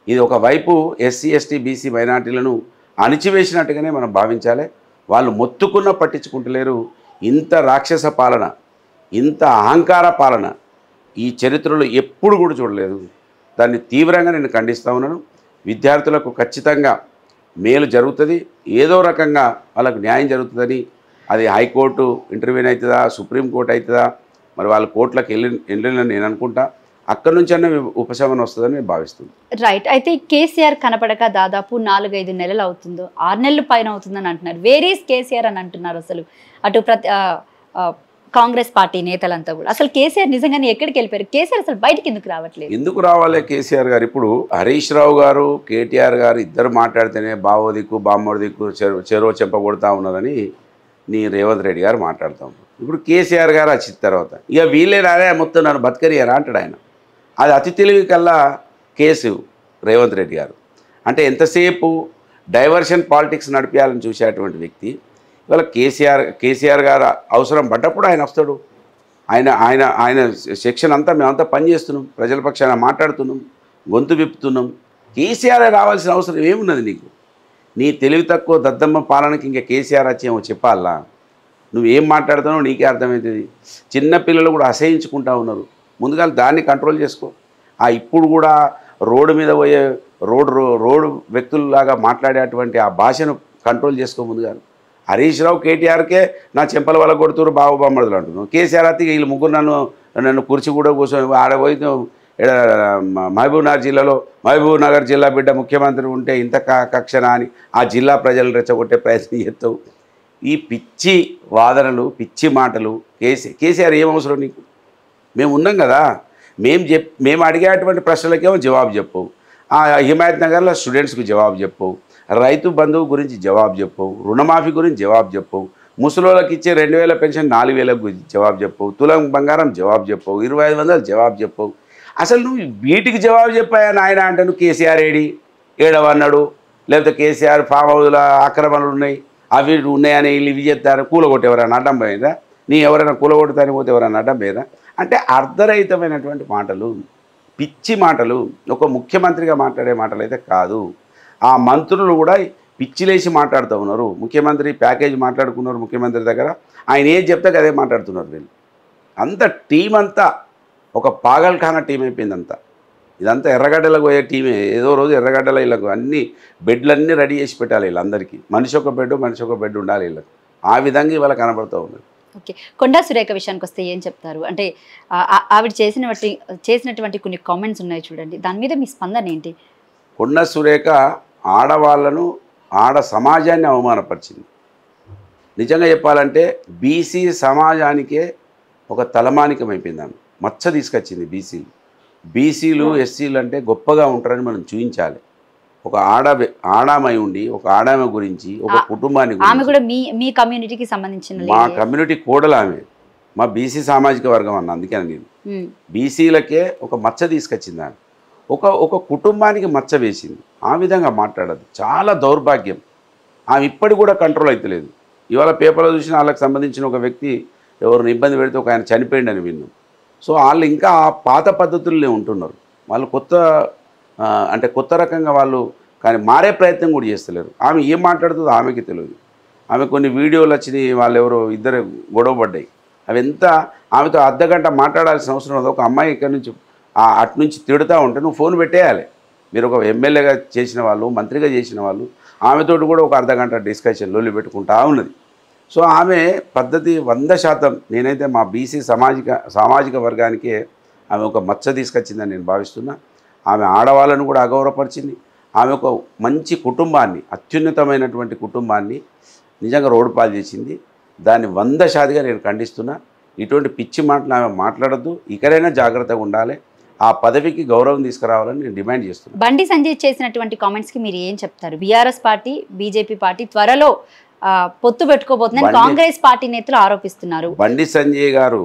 B: ఇది ఒకవైపు ఎస్సీ ఎస్టీ బీసీ మైనార్టీలను అణిచివేసినట్టుగానే మనం భావించాలి. వాళ్ళు మొత్తుకున్న పట్టించుకుంటలేరు. ఇంత రాక్షస పాలన, ఇంత అహంకార పాలన ఈ చరిత్రలో ఎప్పుడు కూడా చూడలేదు. దాన్ని తీవ్రంగా నేను ఖండిస్తూ ఉన్నాను. విద్యార్థులకు ఖచ్చితంగా మేలు జరుగుతుంది, ఏదో రకంగా వాళ్ళకు న్యాయం జరుగుతుందని. అది హైకోర్టు ఇంటర్వ్యూన్ అవుతుందా, సుప్రీంకోర్టు అవుతుందా, మరి వాళ్ళ కోర్టులకు వెళ్ళిన నేను అనుకుంటా. అక్కడి నుంచి అన్న ఉపశమనం వస్తుందని నేను భావిస్తున్నాను.
A: రైట్. అయితే కేసీఆర్ కనపడక దాదాపు 4-5 నెలలు అవుతుందో, 6 నెలల పైన అవుతుందని అంటున్నారు. వేరీస్ కేసీఆర్ అని అంటున్నారు. అసలు అటు కాంగ్రెస్ పార్టీ నేతలంతా కూడా అసలు కేసీఆర్ నిజంగానే ఎక్కడికి వెళ్ళిపోయారు? కేసీఆర్ అసలు బయటికి ఎందుకు రావట్లేదు?
B: ఎందుకు రావాలి కేసీఆర్ గారు? ఇప్పుడు హరీష్ రావు గారు కేటీఆర్ గారు ఇద్దరు మాట్లాడితేనే బావో దిక్కు బామ్మడి దిక్కు చెరో చెంపగొడతా ఉన్నారని నీ రేవంత్ రెడ్డి గారు మాట్లాడుతూ ఉన్నారు. ఇప్పుడు కేసీఆర్ గారు వచ్చిన తర్వాత ఇక వీళ్ళే రాలే మొత్తం నన్ను బతకరియారా అంటాడు ఆయన. అది అతి తెలివి కల్లా కేసు రేవంత్ రెడ్డి గారు. అంటే ఎంతసేపు డైవర్షన్ పాలిటిక్స్ నడిపించాలని చూసేటువంటి వ్యక్తి ఇవాళ కేసీఆర్ గారు అవసరం పడ్డప్పుడు ఆయన వస్తాడు. ఆయన సెక్షన్ అంతా మేమంతా పనిచేస్తున్నాం, ప్రజల పక్షాన మాట్లాడుతున్నాం, గొంతు విప్పుతున్నాం. కేసీఆర్ రావాల్సిన అవసరం ఏమున్నది నీకు? నీ తెలివి తక్కువ దద్దమ్మ పాలనకి ఇంకా కేసీఆర్ వచ్చేమో చెప్పాలా? నువ్వేం మాట్లాడుతున్నావు నీకే అర్థమవుతుంది. చిన్నపిల్లలు కూడా అసహించుకుంటా ఉన్నారు. ముందుగా దాన్ని కంట్రోల్ చేసుకో. ఇప్పుడు కూడా రోడ్డు మీద పోయే రోడ్డు వ్యక్తుల్లాగా మాట్లాడేటువంటి ఆ భాషను కంట్రోల్ చేసుకో ముందుగా. హరీష్ రావు కేటీఆర్కే నా చెంపల వల్ల కొడుతురు బాబు బొమ్మడులు అంటున్నాను. కేసీఆర్ అత్తి వీళ్ళు ముగ్గురు నన్ను కుర్చీ కూడా కూర్చొని ఆడపోయి మహబూబ్ నగర్ జిల్లా బిడ్డ ముఖ్యమంత్రి ఉంటే ఇంత కక్షణ అని ఆ జిల్లా ప్రజలు రెచ్చగొట్టే ప్రయత్నం చేస్తావు. ఈ పిచ్చి వాదనలు, పిచ్చి మాటలు. కేసీఆర్ ఏం అవసరం నీకు? మేము ఉన్నాం కదా. మేము అడిగేటువంటి ప్రశ్నలకేమో జవాబు చెప్పవు. హిమాయత్ నగర్లో స్టూడెంట్స్కి జవాబు చెప్పవు, రైతు బంధువు గురించి జవాబు చెప్పవు, రుణమాఫీ గురించి జవాబు చెప్పవు, ముసలోళ్ళకి ఇచ్చే 2000 పెన్షన్ 4000 గురించి జవాబు చెప్పవు, తులం బంగారం జవాబు చెప్పవు, 2500 జవాబు చెప్పవు. అసలు నువ్వు వీటికి జవాబు చెప్పాయా నాయన అంటే నువ్వు కేసీఆర్ ఏడవన్నాడు, లేకపోతే కేసీఆర్ ఫామ్ హౌస్ల ఆక్రమణలు ఉన్నాయి, అవి ఉన్నాయని వీళ్ళు ఇవి చెప్తారు, కూలగొట్టి ఎవరైనా అడ్డం పోయిందా? నీ ఎవరైనా కూలగొట్టుతాని పోతే ఎవరైనా అడ్డం పోయిందా? అంటే అర్ధరహితమైనటువంటి మాటలు, పిచ్చి మాటలు. ఒక ముఖ్యమంత్రిగా మాట్లాడే మాటలు అయితే కాదు. ఆ మంత్రులు కూడా పిచ్చిలేసి మాట్లాడుతూ ఉన్నారు. ముఖ్యమంత్రి ప్యాకేజ్ మాట్లాడుకున్నారు ముఖ్యమంత్రి దగ్గర. ఆయన ఏం చెప్తే అదే మాట్లాడుతున్నారు వీళ్ళు. అంత టీం అంతా ఒక పాగల్ఖానా టీం అయిపోయింది అంతా. ఇదంతా ఎర్రగడ్డలకు పోయే టీమే. ఏదో రోజు ఎర్రగడ్డల వీళ్ళకు అన్ని బెడ్లన్నీ రెడీ చేసి పెట్టాలి వీళ్ళందరికీ. మనిషి ఒక బెడ్ ఉండాలి వీళ్ళకి. ఆ విధంగా ఇవాళ కనబడుతూ ఉన్నది.
A: ఓకే, కొండా సురేఖ విషయానికి వస్తే ఏం చెప్తారు? అంటే ఆవిడ చేసినటువంటి కొన్ని కామెంట్స్ ఉన్నాయి చూడండి, దాని మీద మీ స్పందన ఏంటి?
B: కొండా సురేఖ ఆడవాళ్లను, ఆడ సమాజాన్ని అవమానపరిచింది. నిజంగా చెప్పాలంటే బీసీ సమాజానికే ఒక తలమానికం అయిపోయింది. ఆమె మచ్చ తీసుకొచ్చింది. బీసీలు ఎస్సీలు అంటే గొప్పగా ఉంటారని మనం చూపించాలి. ఒక ఆడామై ఉండి ఒక ఆడామ గురించి, ఒక కుటుంబాన్ని
A: మీ కమ్యూనిటీకి సంబంధించిన
B: మా కమ్యూనిటీ కోడలు ఆమె, మా బీసీ సామాజిక వర్గం అన్న. అందుకని నేను బీసీలకే ఒక మచ్చ తీసుకొచ్చింది ఆమె. ఒక కుటుంబానికి మచ్చ వేసింది. ఆ విధంగా మాట్లాడదు, చాలా దౌర్భాగ్యం. ఆమె ఇప్పటికి కూడా కంట్రోల్ అవుతలేదు. ఇవాళ పేపర్లో చూసిన వాళ్ళకి సంబంధించిన ఒక వ్యక్తి ఎవరిని ఇబ్బంది పెడితే ఒక ఆయన చనిపోయింది అని విన్నాం. సో వాళ్ళు ఇంకా ఆ పాత పద్ధతుల్లోనే ఉంటున్నారు. వాళ్ళు కొత్త రకంగా వాళ్ళు కానీ మారే ప్రయత్నం కూడా చేస్తలేరు. ఆమె ఏం మాట్లాడుతుందో ఆమెకి తెలియదు. ఆమె కొన్ని వీడియోలు వచ్చినాయి, వాళ్ళు ఎవరో ఇద్దరు గొడవ పడ్డాయి. అవి ఎంత ఆమెతో అర్ధగంట మాట్లాడాల్సిన అవసరం ఉంది. ఒక అమ్మాయి ఇక్కడి నుంచి అటు నుంచి తిడుతూ ఉంటే నువ్వు ఫోన్ పెట్టేయాలి. మీరు ఒక ఎమ్మెల్యేగా చేసిన వాళ్ళు, మంత్రిగా చేసిన వాళ్ళు, ఆమెతోటి కూడా ఒక అర్ధగంట డిస్కషన్ లొల్లి పెట్టుకుంటా ఉన్నది. సో ఆమె పద్ధతి 100% నేనైతే మా బీసీ సామాజిక వర్గానికే ఆమె ఒక మచ్చ తీసుకొచ్చిందని నేను భావిస్తున్నా. ఆమె ఆడవాళ్ళను కూడా అగౌరవపరిచింది. ఆమె ఒక మంచి కుటుంబాన్ని, అత్యున్నతమైనటువంటి కుటుంబాన్ని నిజంగా రోడ్డు పాలు చేసింది. దాన్ని 100%గా నేను ఖండిస్తున్నా. ఇటువంటి పిచ్చి మాటలు ఆమె మాట్లాడద్దు. ఇకరైనా జాగ్రత్తగా ఉండాలి. ఆ పదవికి గౌరవం తీసుకురావాలని నేను డిమాండ్ చేస్తున్నాను.
A: బండి సంజయ్ చేసినటువంటి కామెంట్స్కి మీరు ఏం చెప్తారు? బీఆర్ఎస్ పార్టీ, బీజేపీ పార్టీ త్వరలో పొత్తు పెట్టుకోబోతుందని కాంగ్రెస్ పార్టీ నేతలు ఆరోపిస్తున్నారు.
B: బండి సంజయ్ గారు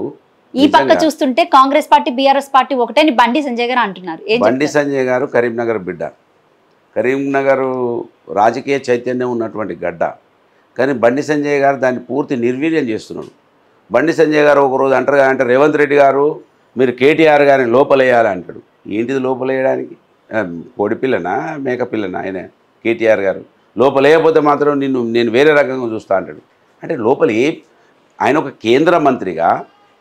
A: ఈ పక్క చూస్తుంటే Congress party, BRS party ఒకటేని Bandi Sanjay గారు అంటున్నారు.
B: బండి సంజయ్ గారు కరీంనగర్ బిడ్డ, కరీంనగర్ రాజకీయ చైతన్యం ఉన్నటువంటి గడ్డ. కానీ బండి సంజయ్ గారు దాన్ని పూర్తి నిర్వీర్యం చేస్తున్నాడు. బండి సంజయ్ గారు ఒకరోజు అంటారు అంటే రేవంత్ రెడ్డి గారు మీరు కేటీఆర్ గారిని లోపలేయాలి అంటాడు. ఏంటిది లోపలేయడానికి? కోడిపిల్లనా మేకపిల్లనా? ఆయన కేటీఆర్ గారు లోపలేయకపోతే మాత్రం నేను వేరే రకంగా చూస్తా అంటాడు. అంటే లోపల ఆయన ఒక కేంద్ర మంత్రిగా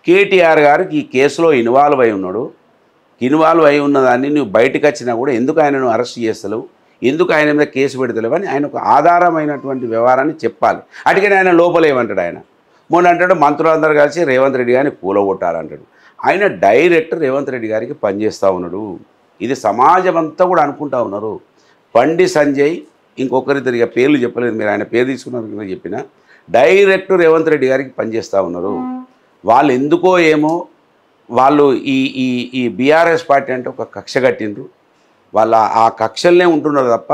B: కేటీఆర్ గారికి ఈ కేసులో ఇన్వాల్వ్ అయి ఉన్నాడు. ఇన్వాల్వ్ అయి ఉన్నదాన్ని నువ్వు బయటకు వచ్చినా కూడా ఎందుకు ఆయనను అరెస్ట్ చేస్తలేవు, ఎందుకు ఆయన మీద కేసు పెడతలేవు అని ఆయన ఒక ఆధారమైనటువంటి వ్యవహారాన్ని చెప్పాలి. అటుకని ఆయన లోపలేమంటాడు. ఆయన మొన్న అంటాడు మంత్రులందరూ కలిసి రేవంత్ రెడ్డి గారిని కూలగొట్టాలంటాడు. ఆయన డైరెక్ట్ రేవంత్ రెడ్డి గారికి పనిచేస్తూ ఉన్నాడు. ఇది సమాజం అంతా కూడా అనుకుంటా ఉన్నారు. బండి సంజయ్ ఇంకొకరిద్దరిగా పేర్లు చెప్పలేదు, మీరు ఆయన పేరు తీసుకున్నారు చెప్పిన డైరెక్ట్ రేవంత్ రెడ్డి గారికి పనిచేస్తూ ఉన్నారు. వాళ్ళు ఎందుకో ఏమో వాళ్ళు ఈ బీఆర్ఎస్ పార్టీ అంటే ఒక కక్ష కట్టిండ్రు. వాళ్ళ ఆ కక్షలనే ఉంటున్నారు తప్ప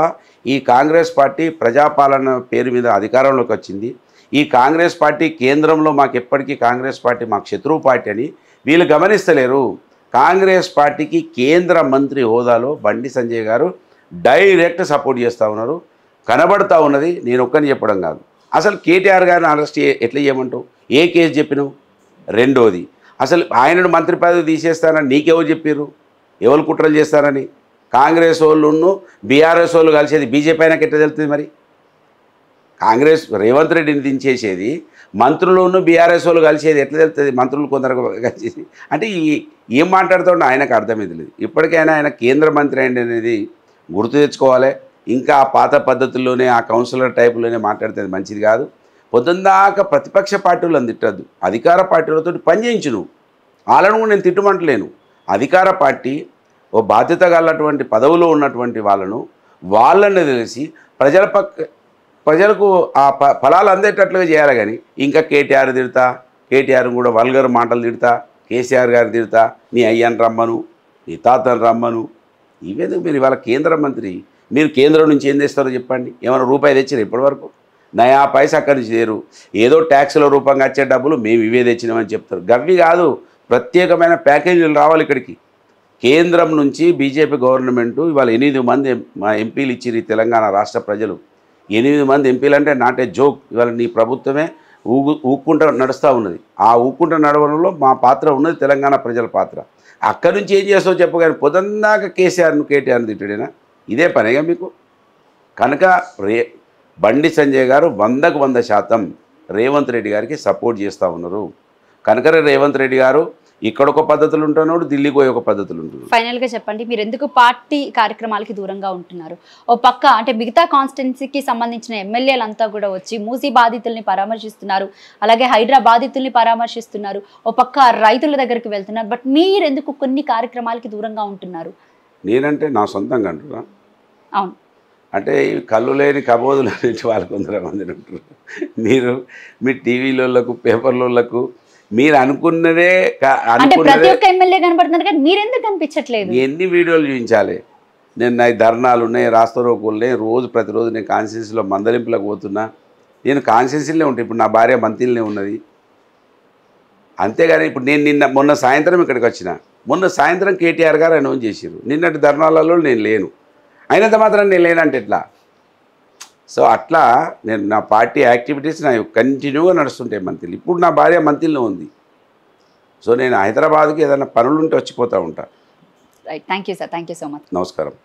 B: ఈ కాంగ్రెస్ పార్టీ ప్రజాపాలన పేరు మీద అధికారంలోకి వచ్చింది. ఈ కాంగ్రెస్ పార్టీ కేంద్రంలో మాకు ఎప్పటికీ కాంగ్రెస్ పార్టీ మాకు శత్రువు పార్టీ అని వీళ్ళు గమనిస్తలేరు. కాంగ్రెస్ పార్టీకి కేంద్ర మంత్రి హోదాలో బండి సంజయ్ గారు డైరెక్ట్ సపోర్ట్ చేస్తూ ఉన్నారు, కనబడతా ఉన్నది. నేను ఒక్కని చెప్పడం కాదు. అసలు కేటీఆర్ గారిని అరెస్ట్ ఎట్లా చేయమంటావు? ఏ కేసు చెప్పినావు? రెండోది, అసలు ఆయనను మంత్రి పదవి తీసేస్తానని నీకెవరు చెప్పారు? ఎవరు కుట్రలు చేస్తారని? కాంగ్రెస్ వాళ్ళను బీఆర్ఎస్ వాళ్ళు కలిసేది బీజేపీ అయినాక ఎట్లా తెలుస్తుంది? మరి కాంగ్రెస్ రేవంత్ రెడ్డిని దించేసేది, మంత్రులను బీఆర్ఎస్ వాళ్ళు కలిసేది ఎట్లా తెలుస్తుంది? మంత్రులు కొందరు కలిసేది అంటే ఏం మాట్లాడుతుండో ఆయనకు అర్థమైంది లేదు. ఇప్పటికైనా ఆయన కేంద్ర మంత్రి అయింది అనేది గుర్తు తెచ్చుకోవాలి. ఇంకా ఆ పాత పద్ధతుల్లోనే ఆ కౌన్సిలర్ టైపులోనే మాట్లాడితే మంచిది కాదు. పొద్దుందాకా ప్రతిపక్ష పార్టీలను తిట్టద్దు, అధికార పార్టీలతో పని చేయించు. నువ్వు వాళ్ళను కూడా నేను తిట్టమంటలేను. అధికార పార్టీ ఓ బాధ్యత గలటువంటి పదవిలో ఉన్నటువంటి వాళ్ళని తెలిసి ప్రజలకు ఆ ఫలాలు అందేటట్లుగా చేయాలి. కానీ ఇంకా కేటీఆర్ తిడతా, కేటీఆర్ కూడా వల్గర్ మాటలు తిడతా, కేసీఆర్ గారు తిడతా, నీ అయ్యని రమ్మను, నీ తాతను రమ్మను. ఇవేందుకు? మీరు ఇవాళ కేంద్ర మంత్రి, మీరు కేంద్రం నుంచి ఏం తెస్తారో చెప్పండి. ఏమైనా రూపాయి తెచ్చారు ఇప్పటివరకు? నయా పైసా అక్కడి నుంచి లేరు. ఏదో ట్యాక్స్ల రూపంగా వచ్చే డబ్బులు మేము ఇవే తెచ్చినామని చెప్తారు. గవ్వి కాదు, ప్రత్యేకమైన ప్యాకేజీలు రావాలి ఇక్కడికి. కేంద్రం నుంచి బీజేపీ గవర్నమెంటు ఇవాళ 8 మంది మా ఎంపీలు ఇచ్చిరు తెలంగాణ రాష్ట్ర ప్రజలు. 8 మంది ఎంపీలు అంటే నాటే జోక్. ఇవాళ నీ ప్రభుత్వమే ఊక్కుంటూ నడుస్తూ ఉన్నది. ఆ ఊక్కుంటూ నడవడంలో మా పాత్ర ఉన్నది, తెలంగాణ ప్రజల పాత్ర. అక్కడి నుంచి ఏం చేస్తావు చెప్పు. కానీ పొద్దున్నాక కేసీఆర్ను కేటీఆర్ను తిట్టడేనా? ఇదే పనిగా మీకు? కనుక బండి సంజయ్ గారు 100కు 100% రేవంత్ రెడ్డి గారికి సపోర్ట్ చేస్తూ ఉన్నారు. కనుక రేవంత్ రెడ్డి గారు ఇక్కడ ఒక పద్ధతులు ఉంటున్నాడు, ఢిల్లీకి పోయి ఒక పద్ధతులు ఉంటున్నారు.
A: ఫైనల్గా చెప్పండి, మీరు ఎందుకు పార్టీ కార్యక్రమాలకి దూరంగా ఉంటున్నారు? ఓ పక్క అంటే మిగతా కాన్స్టిట్యున్సీకి సంబంధించిన ఎమ్మెల్యేలంతా కూడా వచ్చి మూసీ బాధితుల్ని పరామర్శిస్తున్నారు, అలాగే హైడ్రా బాధితుల్ని పరామర్శిస్తున్నారు, ఓ పక్క రైతుల దగ్గరికి వెళ్తున్నారు. బట్ మీరు ఎందుకు కొన్ని కార్యక్రమాలకి దూరంగా ఉంటున్నారు?
B: నేనంటే నా సొంతంగా అంటున్నా.
A: అవును,
B: అంటే కళ్ళు లేని కబోదులు అనేటి వాళ్ళు కొంతమంది ఉంటారు. మీరు మీ టీవీలకు పేపర్లకు మీరు అనుకున్నదే
A: అంటే ప్రతి ఒక్క ఎమ్మెల్యే కనబడుతున్నారు కానీ మీరు ఎందుకు కనిపించట్లేదు?
B: ఎన్ని వీడియోలు చూపించాలి? నేను నా ధర్నాలు ఉన్నాయి, రాస్తారోకోలు ఉన్నాయి, ప్రతిరోజు నేను కాన్స్టిట్యున్సీలో మందలింపులకు పోతున్నా. నేను కాన్స్టిట్యున్సీలో ఉంటాను. ఇప్పుడు నా భార్య మంత్రిలోనే ఉన్నది. అంతేగాని ఇప్పుడు నేను మొన్న సాయంత్రం ఇక్కడికి వచ్చిన. మొన్న సాయంత్రం కేటీఆర్ గారు అనౌన్స్ చేశారు. నిన్నటి ధర్నాలలో నేను లేను. అయినంత మాత్రం నేను లేనంటే ఎట్లా? సో అట్లా నేను నా పార్టీ యాక్టివిటీస్ నా కంటిన్యూగా నడుస్తుంటాయి మంత్రులు. ఇప్పుడు నా భార్య మంత్రిలో ఉంది. సో నేను హైదరాబాద్కి ఏదైనా పనులుంటే వచ్చిపోతూ ఉంటాను.
A: Right, thank you sir, thank you so much.
B: నమస్కారం.